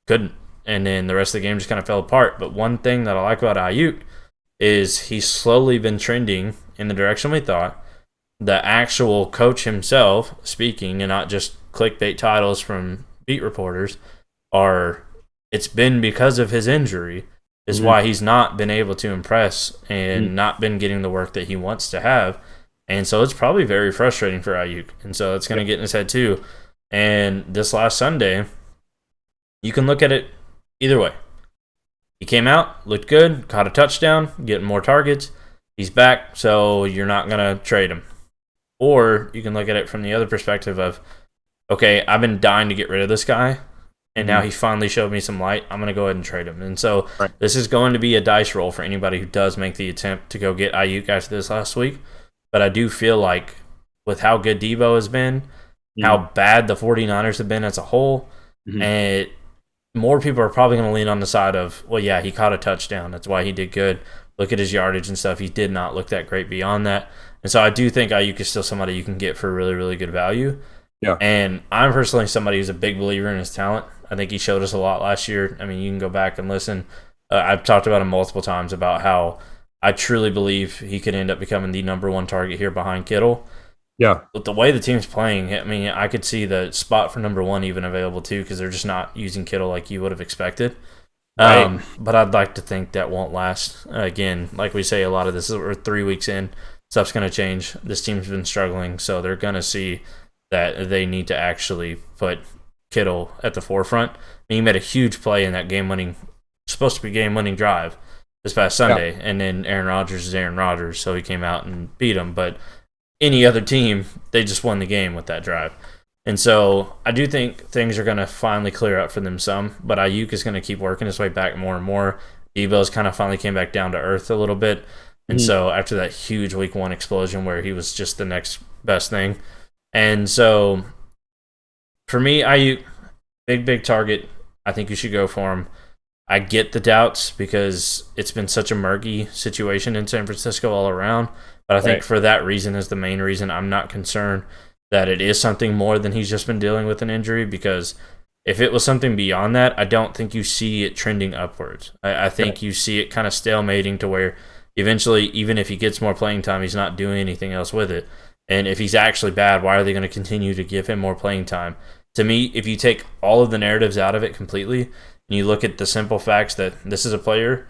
couldn't. And then the rest of the game just kind of fell apart. But one thing that I like about Ayuk is he's slowly been trending in the direction we thought. The actual coach himself speaking, and not just clickbait titles from beat reporters, it's been because of his injury is why he's not been able to impress and not been getting the work that he wants to have. And so it's probably very frustrating for Ayuk. And so it's going to get in his head too. And this last Sunday, you can look at it either way. He came out, looked good, caught a touchdown, getting more targets. He's back, so you're not going to trade him. Or you can look at it from the other perspective of, okay, I've been dying to get rid of this guy, and now he finally showed me some light. I'm going to go ahead and trade him. And so this is going to be a dice roll for anybody who does make the attempt to go get Ayuk after this last week. But I do feel like with how good Debo has been, how bad the 49ers have been as a whole, and more people are probably going to lean on the side of, well, yeah, he caught a touchdown. That's why he did good. Look at his yardage and stuff. He did not look that great beyond that. And so I do think Ayuk is still somebody you can get for really, really good value. Yeah. And I'm personally somebody who's a big believer in his talent. I think he showed us a lot last year. I mean, you can go back and listen. I've talked about him multiple times about how I truly believe he could end up becoming the number one target here behind Kittle. Yeah. But the way the team's playing, I mean, I could see the spot for number one even available too, because they're just not using Kittle like you would have expected. But I'd like to think that won't last. Again, like we say, a lot of this is we're 3 weeks in. Stuff's going to change. This team's been struggling, so they're going to see that they need to actually put Kittle at the forefront. I mean, he made a huge play in that supposed to be game-winning drive this past Sunday, and then Aaron Rodgers is Aaron Rodgers, so he came out and beat him. But any other team, they just won the game with that drive. And so I do think things are going to finally clear up for them some, but Ayuk is going to keep working his way back more and more. Debo's kind of finally came back down to earth a little bit. And so after that huge week 1 explosion where he was just the next best thing. And so for me, Ayuk, big target. I think you should go for him. I get the doubts because it's been such a murky situation in San Francisco all around. But I think for that reason is the main reason I'm not concerned that it is something more than he's just been dealing with an injury, because if it was something beyond that, I don't think you see it trending upwards. I think you see it kind of stalemating to where eventually, even if he gets more playing time, he's not doing anything else with it. And if he's actually bad, why are they going to continue to give him more playing time? To me, if you take all of the narratives out of it completely, and you look at the simple facts that this is a player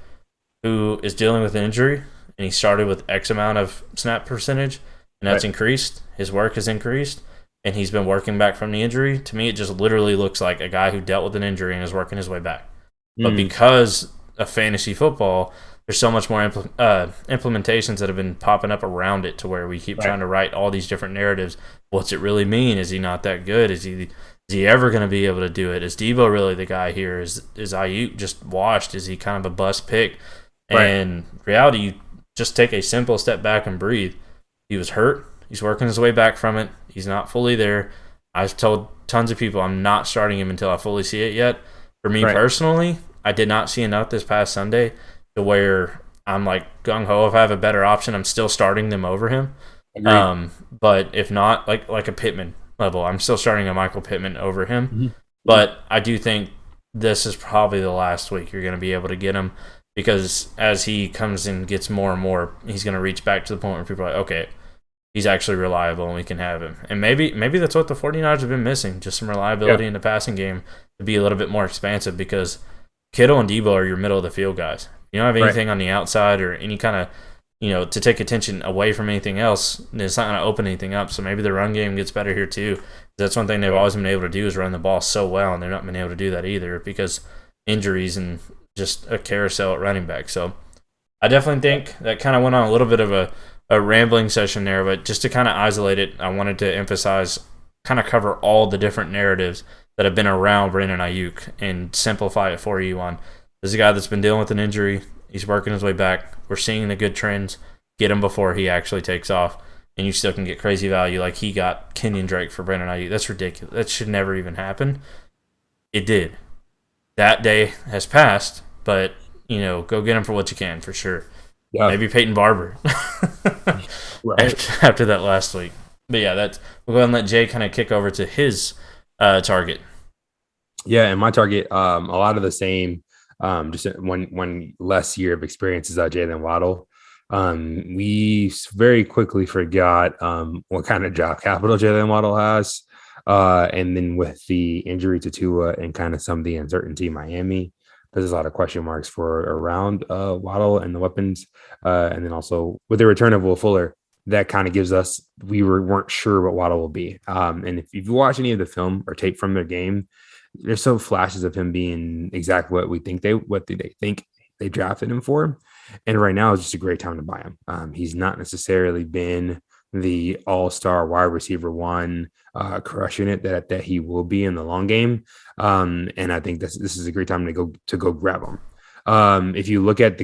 who is dealing with an injury, and he started with X amount of snap percentage, and that's increased. His work has increased, and he's been working back from the injury. To me, it just literally looks like a guy who dealt with an injury and is working his way back. But because of fantasy football, there's so much more implementations that have been popping up around it to where we keep trying to write all these different narratives. What's it really mean? Is he not that good? Is he ever going to be able to do it? Is Debo really the guy here? Is Ayuk just washed? Is he kind of a bust pick? And reality, you just take a simple step back and breathe. He was hurt. He's working his way back from it. He's not fully there. I've told tons of people I'm not starting him until I fully see it yet. For me personally, I did not see enough this past Sunday to where I'm like gung-ho. If I have a better option, I'm still starting them over him. But if not, like a Pittman level, I'm still starting a Michael Pittman over him. But I do think this is probably the last week you're going to be able to get him, because as he comes and gets more and more, he's going to reach back to the point where people are like, okay, he's actually reliable and we can have him. And maybe that's what the 49ers have been missing, just some reliability in the passing game to be a little bit more expansive, because Kittle and Debo are your middle of the field guys. You don't have anything on the outside or any kind of, to take attention away from anything else, it's not going to open anything up. So maybe the run game gets better here too. That's one thing they've always been able to do is run the ball so well, and they're not been able to do that either because injuries and just a carousel at running back. So I definitely think that kind of went on a little bit of a rambling session there, but just to kind of isolate it, I wanted to emphasize, kind of cover all the different narratives that have been around Brandon Ayuk and simplify it for you on this is a guy that's been dealing with an injury. He's working his way back. We're seeing the good trends. Get him before he actually takes off, and you still can get crazy value like he got Kenyon Drake for Brandon Ayuk. That's ridiculous. That should never even happen. It did. That day has passed, but, go get him for what you can for sure. Yeah. Maybe Peyton Barber after that last week. But yeah, we'll go ahead and let Jay kind of kick over to his target. Yeah, and my target, a lot of the same, just one less year of experience is Jalen Waddle. We very quickly forgot what kind of draft capital Jalen Waddle has. And then with the injury to Tua and kind of some of the uncertainty in Miami, there's a lot of question marks for around Waddle and the weapons. And then also with the return of Will Fuller, that kind of gives us, weren't sure what Waddle will be. And if you watch any of the film or tape from their game, there's some flashes of him being exactly what they think they drafted him for. And right now is just a great time to buy him. He's not necessarily been the all-star wide receiver one, crushing it that he will be in the long game. And I think this is a great time to go grab him. If you look at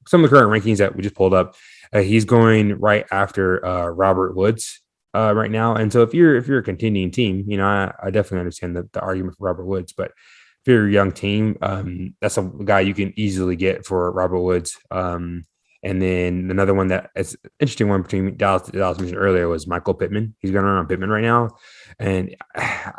some of the current rankings that we just pulled up, he's going right after Robert Woods right now. And so if you're a contending team, I definitely understand the argument for Robert Woods, but if you're a young team, that's a guy you can easily get for Robert Woods. And then another one that is an interesting one between Dallas mentioned earlier was Michael Pittman. He's going around Pittman right now. And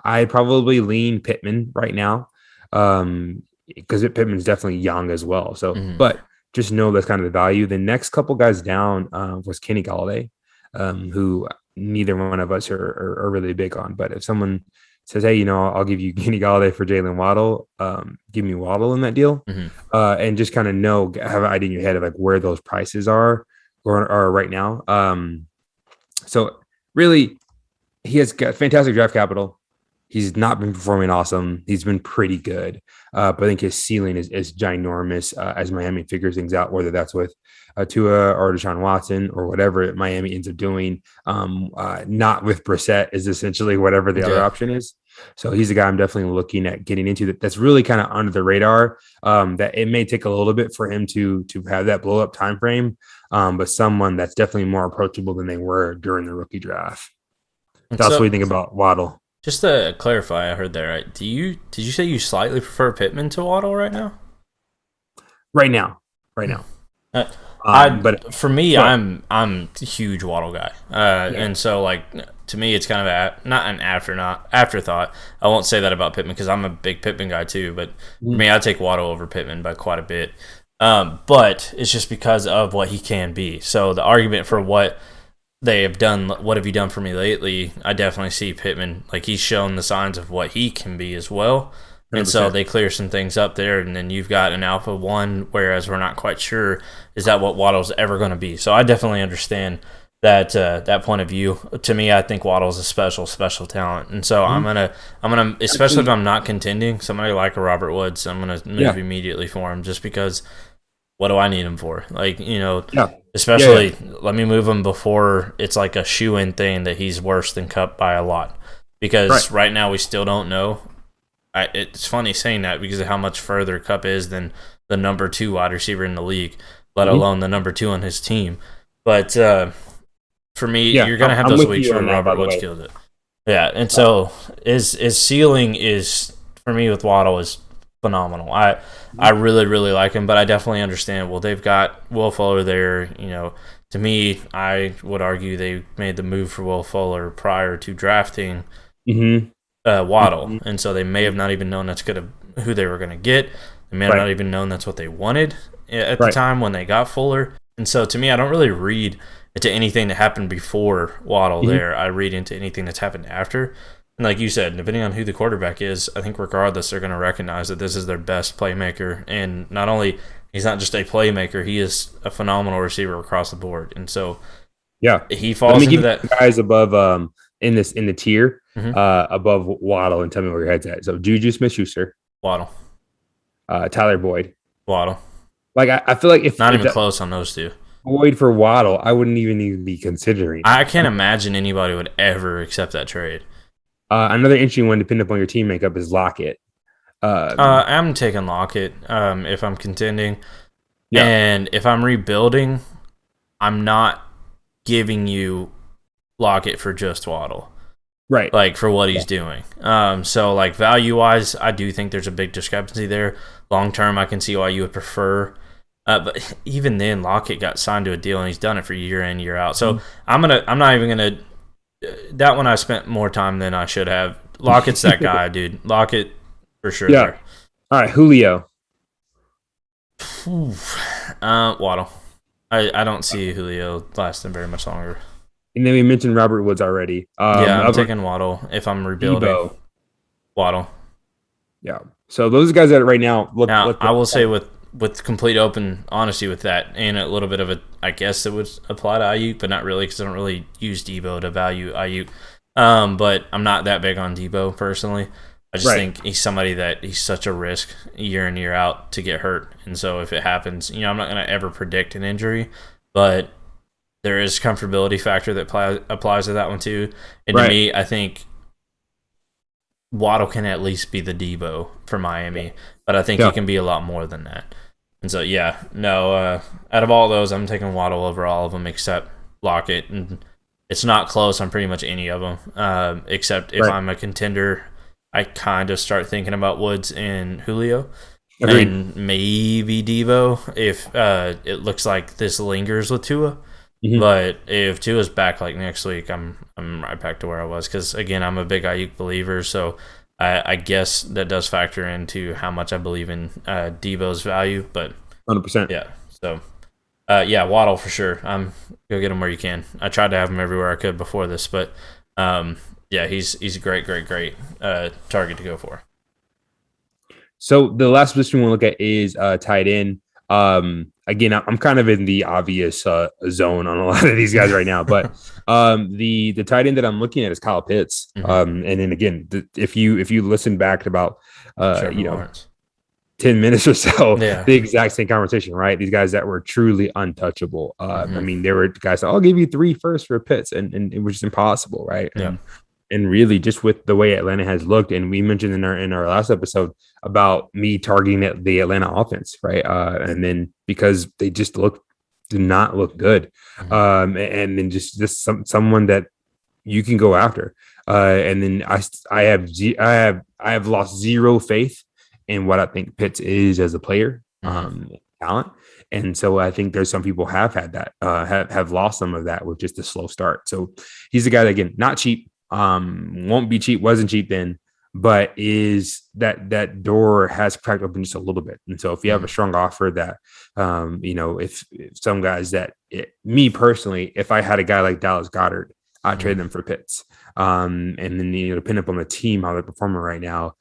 I probably lean Pittman right now because Pittman's definitely young as well. So, but just know that's kind of the value. The next couple guys down was Kenny Galladay, who neither one of us are really big on. But if someone says, hey, I'll give you Kenny Galladay for Jalen Waddle, give me Waddle in that deal, and just kind of have an idea in your head of like where those prices are right now. So really, he has got fantastic draft capital. He's not been performing awesome. He's been pretty good. But I think his ceiling is ginormous as Miami figures things out, whether that's with Tua or Deshaun Watson or whatever Miami ends up doing. Not with Brissett is essentially whatever the other option is. So he's a guy I'm definitely looking at getting into that's really kind of under the radar. That it may take a little bit for him to have that blow up time frame, but someone that's definitely more approachable than they were during the rookie draft. That's what you think about Waddle. Just to clarify, I heard that right. Did you say you slightly prefer Pittman to Waddle right now? Right now. But for me, I'm a huge Waddle guy, and so like to me, it's kind of not an afterthought. I won't say that about Pittman because I'm a big Pittman guy too. But for me, I take Waddle over Pittman by quite a bit. But it's just because of what he can be. So the argument for what they have done, what have you done for me lately? I definitely see Pittman, like he's shown the signs of what he can be as well. 100%. And so they clear some things up there, and then you've got an alpha one, whereas we're not quite sure is that what Waddle's ever going to be. So I definitely understand that point of view. To me, I think Waddle's a special talent, and so I'm gonna especially if I'm not contending, somebody like a Robert Woods, I'm gonna move immediately for him just because. What do I need him for? Like, especially let me move him before it's like a shoe-in thing that he's worse than Kupp by a lot. Because right now we still don't know. It's funny saying that because of how much further Kupp is than the number 2 wide receiver in the league, let alone the number 2 on his team. But for me, you're going to have those weeks where Robert Woods kills it. Yeah, and so his ceiling is, for me with Waddle, is phenomenal. I really, really like him, but I definitely understand. Well, they've got Will Fuller there. To me, I would argue they made the move for Will Fuller prior to drafting Waddle, and so they may have not even known that's who they were going to get. They may have not even known that's what they wanted at the time when they got Fuller. And so, to me, I don't really read into anything that happened before Waddle there. I read into anything that's happened after. And like you said, depending on who the quarterback is, I think regardless, they're going to recognize that this is their best playmaker. And not only, he's not just a playmaker, he is a phenomenal receiver across the board. And so, he falls into that. Guys above in the tier above Waddle, and tell me where your head's at. So Juju Smith-Schuster, Waddle, Tyler Boyd, Waddle. Like I feel like if not even close on those two. Boyd for Waddle, I wouldn't even be considering. I can't imagine anybody would ever accept that trade. Another interesting one, depending upon your team makeup, is Lockett. I'm taking Lockett if I'm contending. Yeah. And if I'm rebuilding, I'm not giving you Lockett for just Waddle. Right. Like, for what he's doing. So, like, value-wise, I do think there's a big discrepancy there. Long-term, I can see why you would prefer. But even then, Lockett got signed to a deal, and he's done it for year in, year out. So, I'm not even going to... That one I spent more time than I should have. Lockett's that guy, dude. Lockett for sure. Yeah. All right, Julio. Waddle. I don't see Julio lasting very much longer. And then we mentioned Robert Woods already. I'm taking Waddle if I'm rebuilding. Debo. Waddle. Yeah. So those guys that right now look. I will say with complete open honesty with that, and a little bit of a, I guess it would apply to Ayuk, but not really because I don't really use Debo to value Ayuk. But I'm not that big on Debo personally. I just think he's somebody that he's such a risk year in, year out to get hurt. And so if it happens, I'm not going to ever predict an injury, but there is comfortability factor that applies to that one too. And to me, I think Waddle can at least be the Debo for Miami, but I think he can be a lot more than that. And so, out of all those, I'm taking Waddle over all of them except Lockett. And it's not close on pretty much any of them, except if I'm a contender, I kind of start thinking about Woods and Julio. Agreed. And maybe Debo if it looks like this lingers with Tua. But if Tua's back like next week, I'm right back to where I was because, again, I'm a big Ayuk believer, so I guess that does factor into how much I believe in Debo's value, but 100%. Yeah. So, Waddle for sure. Go get him where you can. I tried to have him everywhere I could before this, but he's a great target to go for. So the last position we'll look at is tight end. again, I'm kind of in the obvious zone on a lot of these guys right now, but the tight end that I'm looking at is Kyle Pitts. And then again, if you listen back to about Trevor Lawrence. 10 minutes or so, Yeah. the exact same conversation, right? These guys that were truly untouchable. I mean, there were guys that I'll give you 3 firsts for Pitts, and it was just impossible, right? Yeah. And really, just with the way Atlanta has looked, and we mentioned in our last episode about me targeting the Atlanta offense, right? And then because they just did not look good, and then just someone that you can go after. And then I have lost zero faith in what I think Pitts is as a player, talent. And so I think there's some people have had that, have lost some of that with just a slow start. So he's a guy that, again, not cheap, won't be cheap, wasn't cheap then, but is that door has cracked open just a little bit. And so if you have a strong offer that, if some guys me personally, if I had a guy like Dallas Goedert, I'd trade them for Pitts. And then, depending upon the team, how they're performing right now,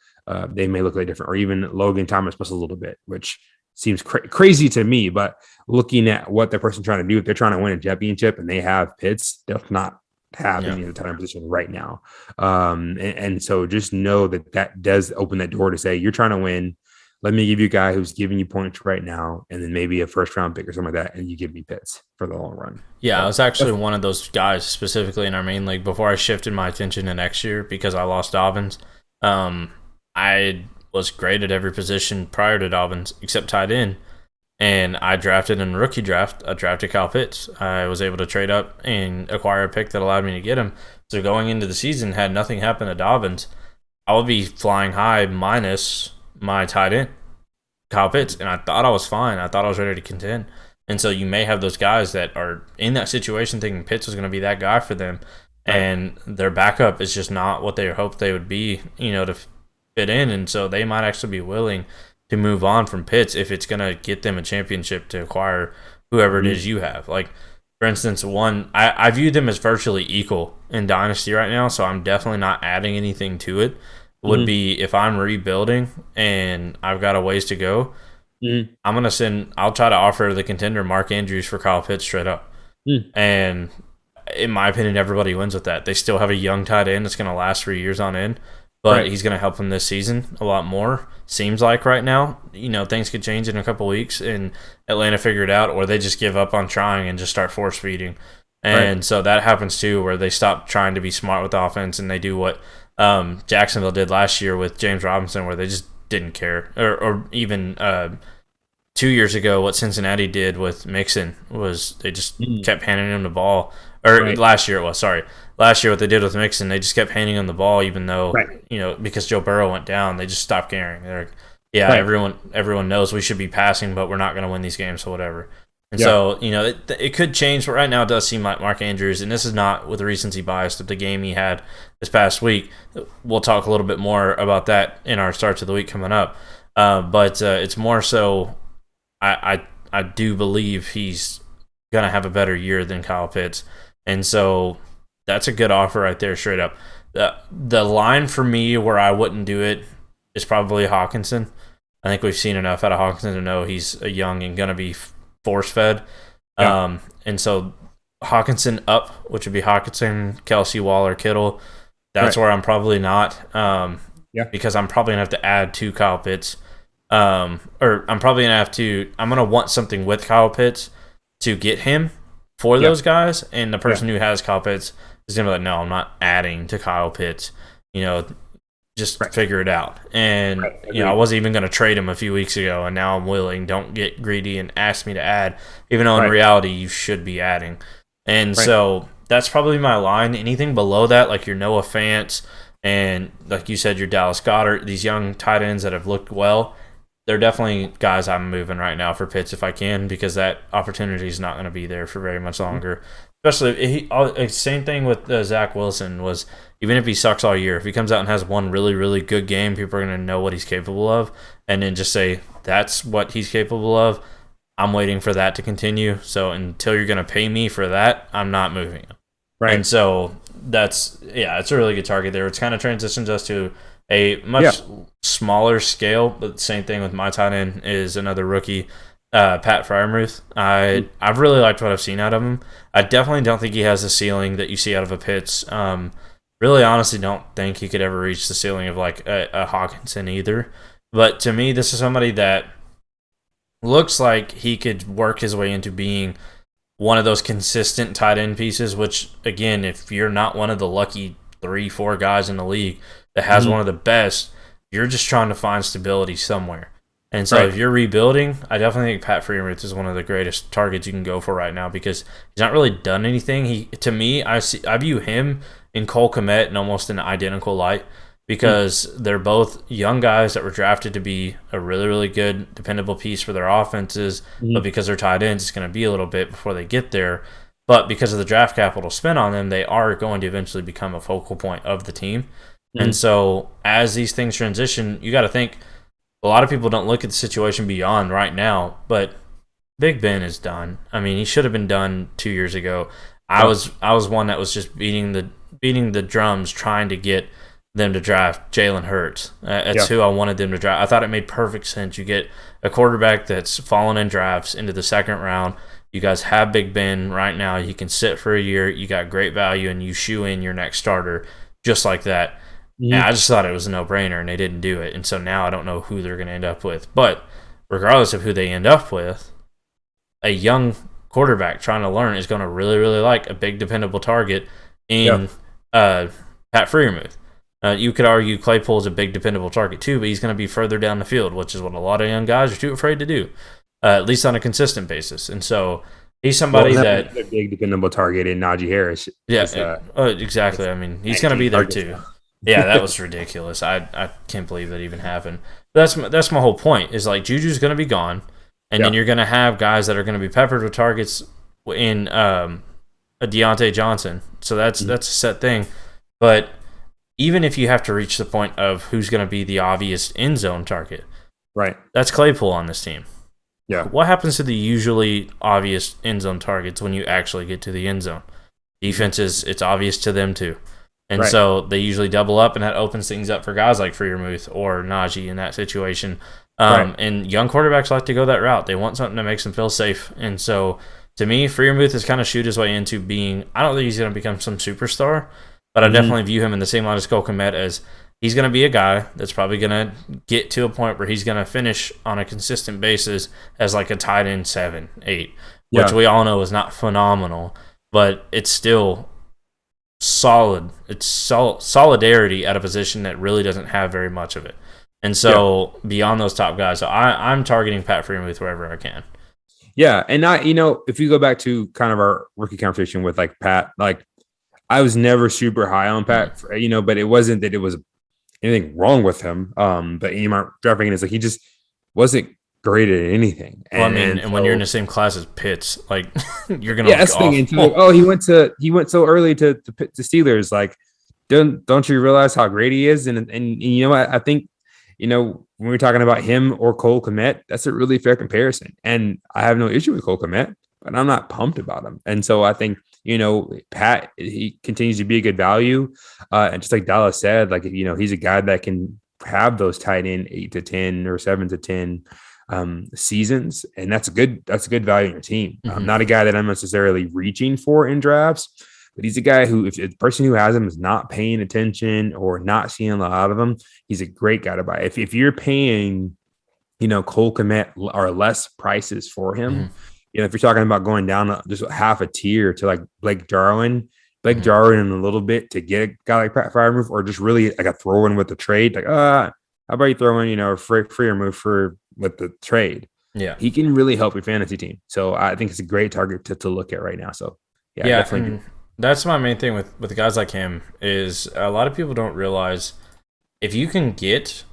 they may look like different, or even Logan Thomas plus a little bit, which seems crazy to me. But looking at what the person's trying to do, if they're trying to win a championship and they have Pitts, they'll not have any of the tight end position right now. And so just know that does open that door to say, you're trying to win. Let me give you a guy who's giving you points right now, and then maybe a first round pick or something like that, and you give me Pitts for the long run. Yeah, I was actually one of those guys specifically in our main league before I shifted my attention to next year because I lost Dobbins. I was great at every position prior to Dobbins except tight end, and I drafted in rookie draft. I drafted Kyle Pitts. I was able to trade up and acquire a pick that allowed me to get him. So going into the season, had nothing happen to Dobbins, I would be flying high minus my tight end, Kyle Pitts, and I thought I was fine. I thought I was ready to contend. And so you may have those guys that are in that situation thinking Pitts was going to be that guy for them, and their backup is just not what they hoped they would be, to fit in. And so they might actually be willing to move on from Pitts if it's going to get them a championship to acquire whoever it is you have. Like, for instance, I view them as virtually equal in Dynasty right now, so I'm definitely not adding anything to it. Would be if I'm rebuilding and I've got a ways to go, I'll try to offer the contender Mark Andrews for Kyle Pitts straight up. And in my opinion, everybody wins with that. They still have a young tight end that's going to last for years on end, but he's going to help them this season a lot more. Seems like right now, things could change in a couple weeks and Atlanta figure it out, or they just give up on trying and just start force feeding. And so that happens too, where they stop trying to be smart with offense and they do what Jacksonville did last year with James Robinson, where they just didn't care. Or even 2 years ago, what Cincinnati did with Mixon was they just kept handing him the ball. Or last year it was, sorry. Last year what they did with Mixon, they just kept handing him the ball even though, because Joe Burrow went down, they just stopped caring. They're like, everyone knows we should be passing, but we're not going to win these games, so whatever. And so, it could change, but right now it does seem like Mark Andrews, and this is not with recency bias of the game he had this past week. We'll talk a little bit more about that in our starts of the week coming up. But it's more so I do believe he's going to have a better year than Kyle Pitts. And so that's a good offer right there, straight up. The line for me where I wouldn't do it is probably Hawkinson. I think we've seen enough out of Hawkinson to know he's a young and going to be force-fed. And so Hawkinson up, which would be Hawkinson, Kelsey, Waller, Kittle. That's where I'm probably not, because I'm probably going to have to add to Kyle Pitts. I'm going to want something with Kyle Pitts to get him for those guys. And the person who has Kyle Pitts is going to be like, no, I'm not adding to Kyle Pitts. Just figure it out. And, I wasn't even going to trade him a few weeks ago, and now I'm willing. Don't get greedy and ask me to add, even though in reality you should be adding. And so that's probably my line. Anything below that, like your Noah Fant and, like you said, your Dallas Goedert, these young tight ends that have looked well, they're definitely guys I'm moving right now for Pitts if I can, because that opportunity is not going to be there for very much longer. Especially, same thing with Zack Wilson was, even if he sucks all year, if he comes out and has one really, really good game, people are going to know what he's capable of, and then just say, that's what he's capable of. I'm waiting for that to continue. So until you're going to pay me for that, I'm not moving him. And so it's a really good target there. It's kind of transitions us to a much smaller scale, but the same thing with my tight end is another rookie. Pat Freiermuth. I've really liked what I've seen out of him. I definitely don't think he has the ceiling that you see out of a Pitts. Really, honestly, don't think he could ever reach the ceiling of like a Hawkinson either. But to me, this is somebody that looks like he could work his way into being one of those consistent tight end pieces, which, again, if you're not one of the lucky 3-4 guys in the league that has one of the best, you're just trying to find stability somewhere. And so if you're rebuilding, I definitely think Pat Freiermuth is one of the greatest targets you can go for right now because he's not really done anything. To me, I view him and Cole Kmet in almost an identical light because they're both young guys that were drafted to be a really, really good, dependable piece for their offenses. But because they're tight ends, it's going to be a little bit before they get there. But because of the draft capital spent on them, they are going to eventually become a focal point of the team. And so as these things transition, you got to think a lot of people don't look at the situation beyond right now, but Big Ben is done. I mean, he should have been done 2 years ago. I was one that was just beating the drums trying to get them to draft Jalen Hurts. That's who I wanted them to draft. I thought it made perfect sense. You get a quarterback that's fallen in drafts into the second round. You guys have Big Ben right now. He can sit for a year. You got great value, and you shoe in your next starter just like that. And I just thought it was a no-brainer, and they didn't do it. And so now I don't know who they're going to end up with. But regardless of who they end up with, a young quarterback trying to learn is going to really, really like a big, dependable target in Pat Freiermuth. You could argue Claypool's a big, dependable target too, but he's going to be further down the field, which is what a lot of young guys are too afraid to do, at least on a consistent basis. And so he's somebody that a big, dependable target in Najee Harris. Yeah, exactly. I mean, he's going to be there too. Yeah, that was ridiculous. I can't believe that even happened. But that's my whole point. Is like Juju's going to be gone, and then you're going to have guys that are going to be peppered with targets in a Deontay Johnson. So that's a set thing. But even if you have to reach the point of who's going to be the obvious end zone target, right? That's Claypool on this team. Yeah. What happens to the usually obvious end zone targets when you actually get to the end zone? Defenses, it's obvious to them too. And so they usually double up, and that opens things up for guys like Freiermuth or Najee in that situation. And young quarterbacks like to go that route. They want something that makes them feel safe. And so, to me, Freiermuth has kind of shoot his way into being – I don't think he's going to become some superstar, but I definitely view him in the same line as Cole Kmet as he's going to be a guy that's probably going to get to a point where he's going to finish on a consistent basis as like a tight end 7, 8, which we all know is not phenomenal, but it's still – solid. It's solidarity at a position that really doesn't have very much of it. And so beyond those top guys, so I'm targeting Pat Freiermuth wherever I can. Yeah, and if you go back to kind of our rookie conversation with like Pat, like I was never super high on Pat, but it wasn't that it was anything wrong with him. But my draft ranking is like he just wasn't great at anything. And when you're in the same class as Pitts, like you're gonna that's the thing. He went so early to Steelers. Like, don't you realize how great he is? And you know what? I think when we're talking about him or Cole Kmet, that's a really fair comparison. And I have no issue with Cole Kmet, but I'm not pumped about him. And so I think Pat, he continues to be a good value. And just like Dallas said, like he's a guy that can have those tight end 8 to 10 or 7 to 10. Seasons, and that's a good value in your team. I'm not a guy that I'm necessarily reaching for in drafts, but he's a guy who, if the person who has him is not paying attention or not seeing a lot out of him, he's a great guy to buy. If you're paying, Cole Kmet or less prices for him, if you're talking about going down just half a tier to like Blake Jarwin a little bit to get a guy like Pat Freiermuth, or just really like a throw in with the trade, like how about you throw in Freiermuth with the trade? Yeah, he can really help your fantasy team. So I think it's a great target to look at right now. So definitely. That's my main thing with guys like him is a lot of people don't realize if you can get,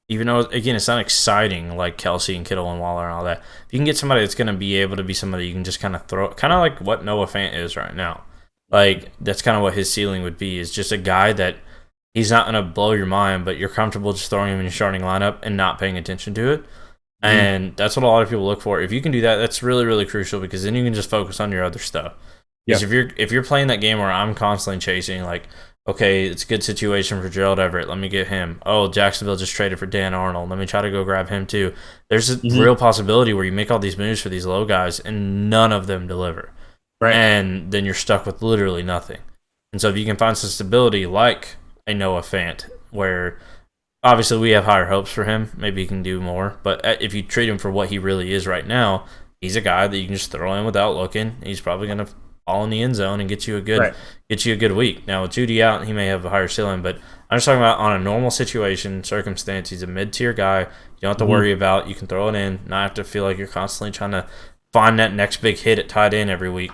even though again it's not exciting like Kelsey and Kittle and Waller and all that, if you can get somebody that's going to be able to be somebody you can just kind of throw, kind of like what Noah Fant is right now. Like that's kind of what his ceiling would be, is just a guy that he's not going to blow your mind, but you're comfortable just throwing him in your starting lineup and not paying attention to it. And that's what a lot of people look for. If you can do that, that's really, really crucial, because then you can just focus on your other stuff. Because if you're playing that game where I'm constantly chasing, like okay, it's a good situation for Gerald Everett. Let me get him. Oh, Jacksonville just traded for Dan Arnold. Let me try to go grab him too. There's a real possibility where you make all these moves for these low guys and none of them deliver. Right. And then you're stuck with literally nothing. And so if you can find some stability like a Noah Fant, where obviously we have higher hopes for him, maybe he can do more. But if you treat him for what he really is right now, he's a guy that you can just throw in without looking. He's probably going to fall in the end zone and get you a good week. Now with Judy out, he may have a higher ceiling, but I'm just talking about on a normal situation, circumstance. He's a mid-tier guy. You don't have to worry about. You can throw it in, not have to feel like you're constantly trying to find that next big hit at tight end every week.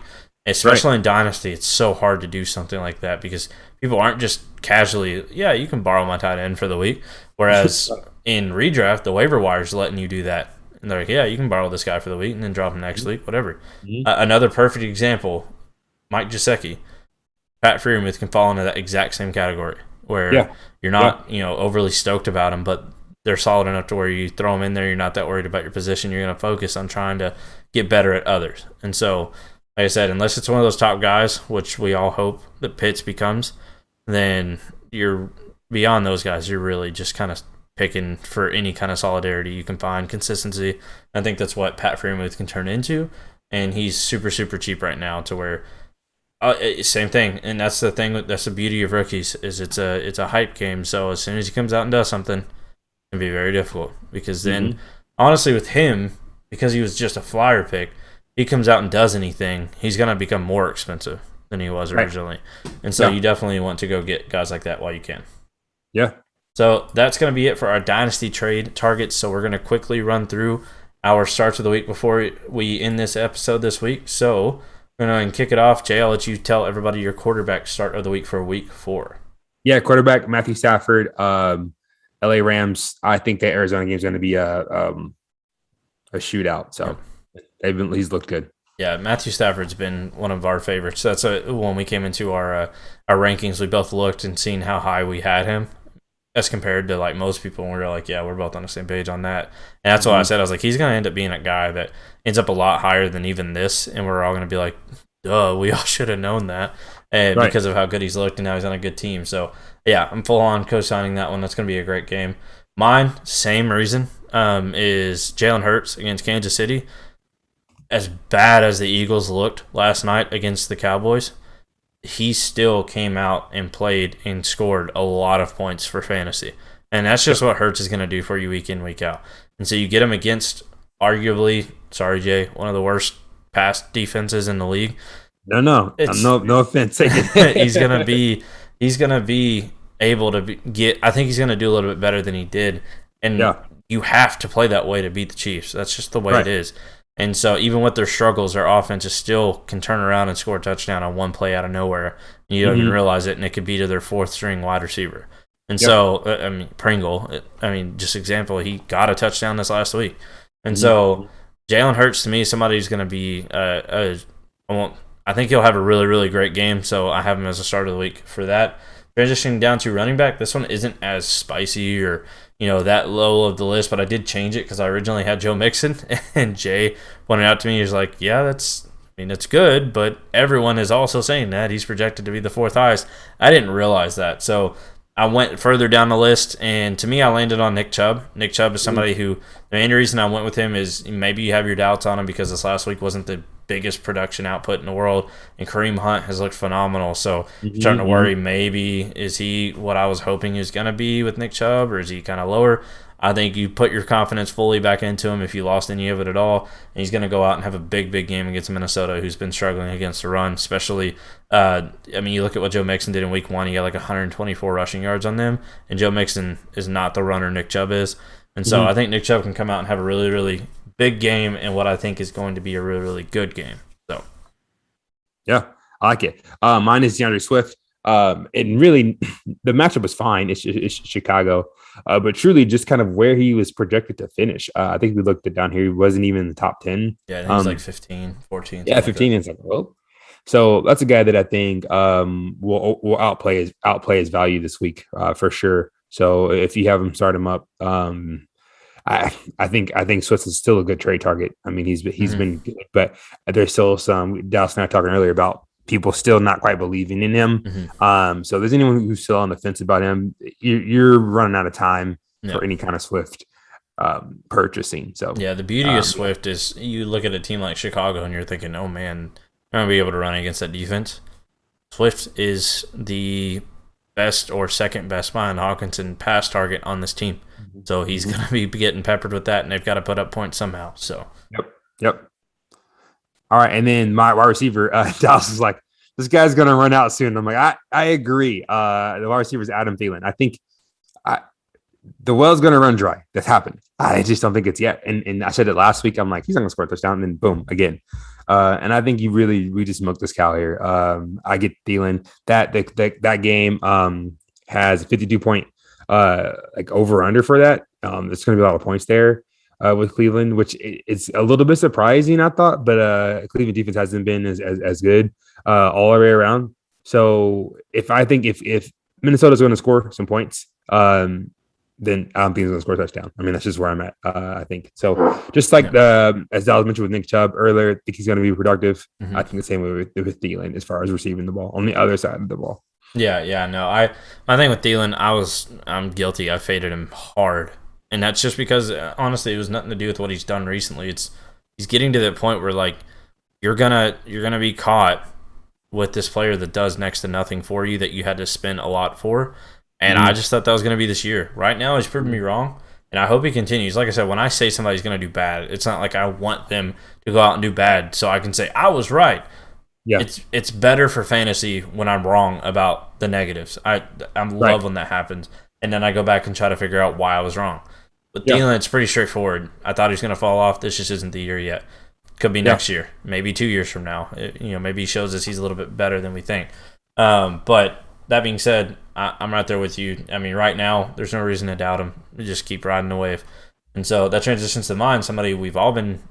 Especially in Dynasty, it's so hard to do something like that because people aren't just casually, yeah, you can borrow my tight end for the week. Whereas in redraft, the waiver wire is letting you do that. And they're like, yeah, you can borrow this guy for the week and then drop him next week, whatever. Another perfect example, Mike Gesicki. Pat Freiermuth can fall into that exact same category where you're not overly stoked about him, but they're solid enough to where you throw them in there, you're not that worried about your position. You're going to focus on trying to get better at others. And so, like I said, unless it's one of those top guys, which we all hope that Pitts becomes, then you're beyond those guys. You're really just kind of picking for any kind of solidarity you can find, consistency. I think that's what Pat Freiermuth can turn into, and he's super, super cheap right now to where same thing. And that's the thing. That's the beauty of rookies is it's a hype game. So as soon as he comes out and does something, it can be very difficult because then, honestly, with him, because he was just a flyer pick, he comes out and does anything, he's going to become more expensive than he was originally. And so you definitely want to go get guys like that while you can. Yeah. So that's going to be it for our Dynasty trade targets. So we're going to quickly run through our starts of the week before we end this episode this week. So we're going to kick it off. Jay, I'll let you tell everybody your quarterback start of the week for week 4. Yeah, quarterback, Matthew Stafford, LA Rams. I think the Arizona game is going to be a shootout. So he's looked good. Yeah, Matthew Stafford's been one of our favorites. That's when we came into our rankings, we both looked and seen how high we had him as compared to like most people. And we were like, yeah, we're both on the same page on that. And that's what I said. I was like, he's going to end up being a guy that ends up a lot higher than even this. And we're all going to be like, duh, we all should have known that. And because of how good he's looked and now he's on a good team. So, yeah, I'm full on co-signing that one. That's going to be a great game. Mine, same reason, is Jalen Hurts against Kansas City. As bad as the Eagles looked last night against the Cowboys, he still came out and played and scored a lot of points for fantasy. And that's just what Hurts is going to do for you week in, week out. And so you get him against arguably, sorry, Jay, one of the worst pass defenses in the league. No offense. he's gonna be able to get. I think he's gonna do a little bit better than he did, and you have to play that way to beat the Chiefs. That's just the way it is. And so even with their struggles, their offense is still can turn around and score a touchdown on one play out of nowhere, and you don't even realize it, and it could be to their 4th string wide receiver. And so I mean Pringle. Just example, he got a touchdown this last week, and so Jalen Hurts to me is somebody who's gonna be I think he'll have a really, really great game, so I have him as a start of the week for that. Transitioning down to running back, this one isn't as spicy or that low of the list, but I did change it because I originally had Joe Mixon, and Jay pointed out to me, he was like, yeah, that's good, but everyone is also saying that. He's projected to be the 4th highest. I didn't realize that, so I went further down the list, and to me, I landed on Nick Chubb. Nick Chubb is somebody who, the main reason I went with him is maybe you have your doubts on him because this last week wasn't the biggest production output in the world, and Kareem Hunt has looked phenomenal. So starting to worry, maybe is he what I was hoping he was going to be with Nick Chubb, or is he kind of lower? I think you put your confidence fully back into him if you lost any of it at all, and he's going to go out and have a big, big game against Minnesota, who's been struggling against the run, especially, you look at what Joe Mixon did in week 1, he got like 124 rushing yards on them, and Joe Mixon is not the runner Nick Chubb is. And so I think Nick Chubb can come out and have a really, really big game and what I think is going to be a really, really good game. So, yeah, I like it. Mine is Deandre Swift. And really, the matchup was fine. It's Chicago, but truly just kind of where he was projected to finish. I think we looked it down here. He wasn't even in the top 10. Yeah, he was like 15, 14. Yeah, 15. It's like, well, so that's a guy that I think will outplay his value this week for sure. So if you have him, start him up. I think Swift is still a good trade target. I mean, he's been good, but there's still some. Dallas and I were talking earlier about people still not quite believing in him. Mm-hmm. So if there's anyone who's still on the fence about him, you're running out of time for any kind of Swift purchasing. So yeah, the beauty of Swift is you look at a team like Chicago and you're thinking, oh man, they're gonna be able to run against that defense. Swift is the best or second best behind Hawkinson pass target on this team. So he's going to be getting peppered with that, and they've got to put up points somehow. So Yep. All right, and then my wide receiver, Dallas is like, this guy's going to run out soon. I'm like, I agree. The wide receiver is Adam Thielen. I think the well's going to run dry. That's happened. I just don't think it's yet. And I said it last week. I'm like, he's not going to score a touchdown, and then boom, again. And I think we just milked this cow here. I get Thielen. That game has a 52-point over under for that. There's going to be a lot of points there with Cleveland, which it's a little bit surprising, I thought. But Cleveland defense hasn't been as good all the way around. So if Minnesota's going to score some points, then I don't think he's going to score a touchdown. I mean, that's just where I'm at, I think. So just like as Dallas mentioned with Nick Chubb earlier, I think he's going to be productive. Mm-hmm. I think the same way with Thielen as far as receiving the ball on the other side of the ball. Yeah, no. My thing with Thielen, I'm guilty. I faded him hard. And that's just because, honestly, it was nothing to do with what he's done recently. He's getting to that point where, like, you're gonna be caught with this player that does next to nothing for you that you had to spend a lot for. And I just thought that was going to be this year. Right now, he's proving me wrong, and I hope he continues. Like I said, when I say somebody's going to do bad, it's not like I want them to go out and do bad so I can say, I was right. Yeah, it's better for fantasy when I'm wrong about the negatives. I love when that happens, and then I go back and try to figure out why I was wrong. But Thielen, it's pretty straightforward. I thought he was going to fall off. This just isn't the year yet. Could be next year, maybe 2 years from now. Maybe he shows us he's a little bit better than we think. But that being said, I'm right there with you. I mean, right now, there's no reason to doubt him. We just keep riding the wave. And so that transitions to mine, somebody we've all been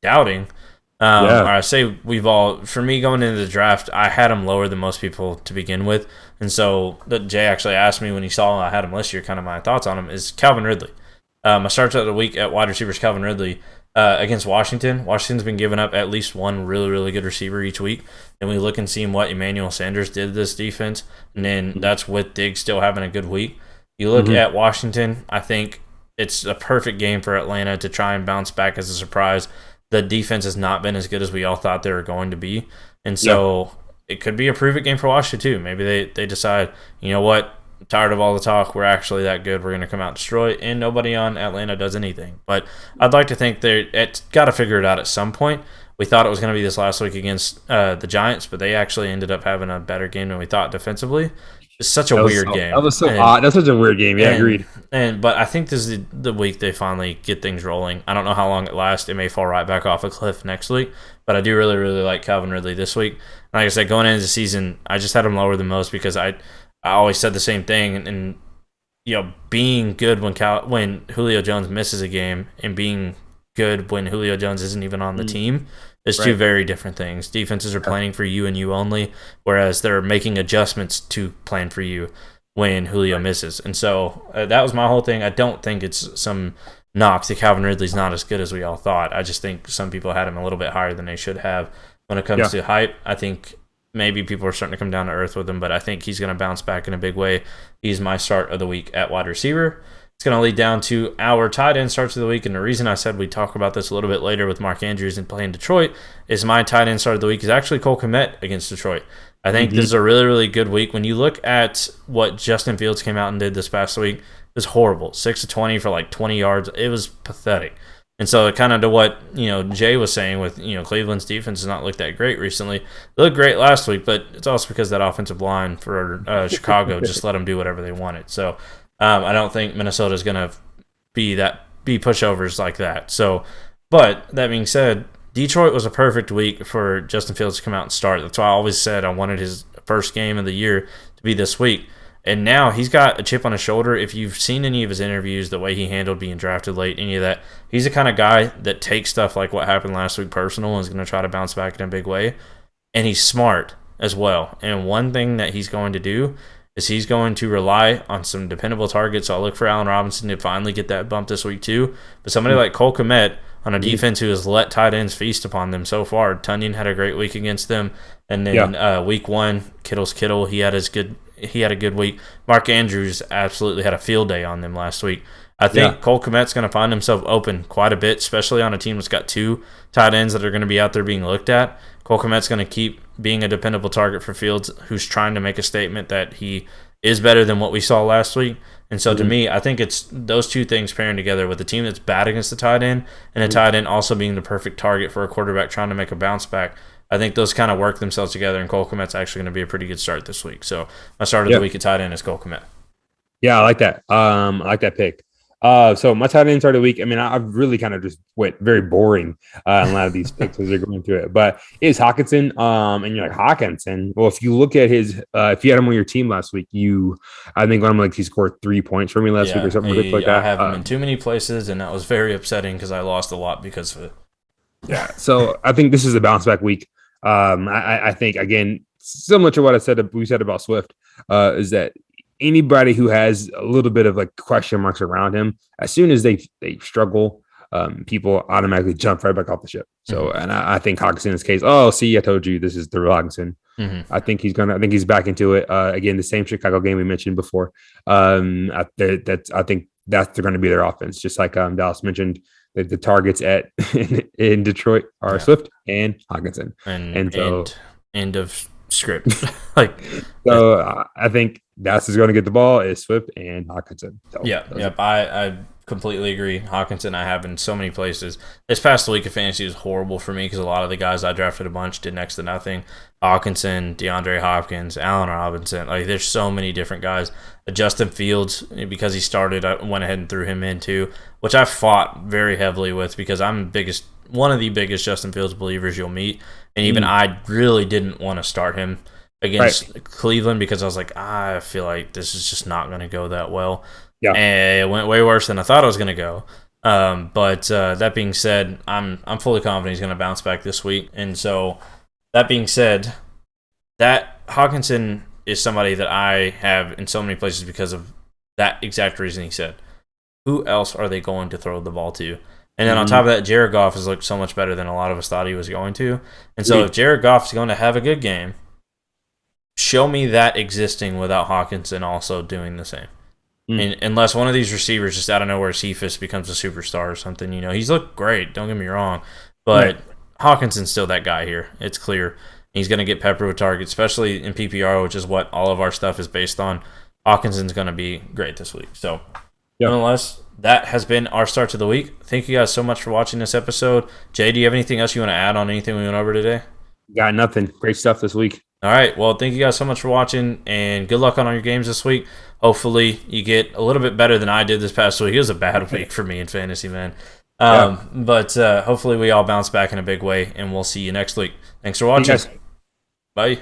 doubting. Or I say for me going into the draft, I had him lower than most people to begin with. And so Jay actually asked me when he saw I had him last year, kind of my thoughts on him, is Calvin Ridley. My start of the week at wide receivers, Calvin Ridley. Against Washington. Washington's been giving up at least one really, really good receiver each week. And we look and see what Emmanuel Sanders did to this defense. And then that's with Diggs still having a good week. You look at Washington, I think it's a perfect game for Atlanta to try and bounce back as a surprise. The defense has not been as good as we all thought they were going to be. And so it could be a prove-it game for Washington too. Maybe they decide, you know what? I'm tired of all the talk. We're actually that good. We're going to come out and destroy it, and nobody on Atlanta does anything. But I'd like to think it's got to figure it out at some point. We thought it was going to be this last week against the Giants, but they actually ended up having a better game than we thought defensively. It's such a weird game. That was so odd. That's such a weird game. Yeah, agreed. But I think this is the week they finally get things rolling. I don't know how long it lasts. It may fall right back off a cliff next week, but I do really, really like Calvin Ridley this week. And like I said, going into the season, I just had him lower than most because I always said the same thing, and being good when Julio Jones misses a game and being good when Julio Jones isn't even on the team is two very different things. Defenses are planning for you and you only, whereas they're making adjustments to plan for you when Julio misses. And so that was my whole thing. I don't think it's some knock that Calvin Ridley's not as good as we all thought. I just think some people had him a little bit higher than they should have. When it comes to hype, I think maybe people are starting to come down to earth with him, but I think he's going to bounce back in a big way. He's my start of the week at wide receiver. It's going to lead down to our tight end starts of the week, and the reason I said we'd talk about this a little bit later with Mark Andrews and playing Detroit is my tight end start of the week is actually Cole Kmet against Detroit. I think this is a really, really good week. When you look at what Justin Fields came out and did this past week, it was horrible. 6 of 20 for like 20 yards. It was pathetic. And so kind of to what, Jay was saying with, Cleveland's defense has not looked that great recently. They looked great last week, but it's also because that offensive line for Chicago just let them do whatever they wanted. So I don't think Minnesota is going to be pushovers like that. So, but that being said, Detroit was a perfect week for Justin Fields to come out and start. That's why I always said I wanted his first game of the year to be this week. And now he's got a chip on his shoulder. If you've seen any of his interviews, the way he handled being drafted late, any of that, he's the kind of guy that takes stuff like what happened last week personal and is going to try to bounce back in a big way. And he's smart as well. And one thing that he's going to do is he's going to rely on some dependable targets. So I'll look for Allen Robinson to finally get that bump this week too. But somebody like Cole Kmet, on a defense who has let tight ends feast upon them so far. Tunyon had a great week against them, and then week 1, Kittle's Kittle. He had a good week. Mark Andrews absolutely had a field day on them last week. I think Cole Kmet's going to find himself open quite a bit, especially on a team that's got 2 tight ends that are going to be out there being looked at. Cole Kmet's going to keep being a dependable target for Fields, who's trying to make a statement that he is better than what we saw last week. And so to me, I think it's those 2 things pairing together with a team that's bad against the tight end and a tight end also being the perfect target for a quarterback trying to make a bounce back. I think those kind of work themselves together, and Cole Kmet's actually going to be a pretty good start this week. So my start of the week at tight end is Cole Kmet. Yeah, I like that. I like that pick. So my tight end start of the week, I mean, I've really kind of just went very boring on a lot of these picks as they're going through it. But it's Hockenson, and you're like, Hockenson? Well, if you look at his, if you had him on your team last week, I think he scored 3 points for me last week or something ridiculous like that. I have him in too many places, and that was very upsetting because I lost a lot because of it. Yeah, so I think this is a bounce back week. I think, again, similar to what we said about Swift, is that anybody who has a little bit of like question marks around him, as soon as they struggle, people automatically jump right back off the ship. So, and I think Hockenson in this case, I told you this is the Hockenson. I think he's back into it. Again, the same Chicago game we mentioned before. I think that's going to be their offense, just like Dallas mentioned. The targets in Detroit are Swift and Hockenson, and so end of script. I think Dallas is going to get the ball is Swift and Hockenson. So, I completely agree. Hockenson I have in so many places. This past week of fantasy was horrible for me because a lot of the guys I drafted a bunch did next to nothing. Hockenson, DeAndre Hopkins, Allen Robinson. There's so many different guys. Justin Fields, because he started, I went ahead and threw him in too, which I fought very heavily with because I'm one of the biggest Justin Fields believers you'll meet. And even I really didn't want to start him against Cleveland because I was like, I feel like this is just not going to go that well. Yeah, and it went way worse than I thought it was going to go. But that being said, I'm fully confident he's going to bounce back this week. And so that being said, that Hockenson is somebody that I have in so many places because of that exact reason he said. Who else are they going to throw the ball to? And then on top of that, Jared Goff has looked so much better than a lot of us thought he was going to. And so if Jared Goff is going to have a good game, show me that existing without Hockenson also doing the same. And unless one of these receivers just out of nowhere, Cephas becomes a superstar or something, he's looked great. Don't get me wrong, but Hawkinson's still that guy here. It's clear he's going to get peppered with targets, especially in PPR, which is what all of our stuff is based on. Hawkinson's going to be great this week. So, nonetheless, that has been our start to the week. Thank you guys so much for watching this episode. Jay, do you have anything else you want to add on anything we went over today? Got nothing. Great stuff this week. All right. Well, thank you guys so much for watching, and good luck on all your games this week. Hopefully, you get a little bit better than I did this past week. It was a bad week for me in fantasy, man. But hopefully we all bounce back in a big way, and we'll see you next week. Thanks for watching. Bye.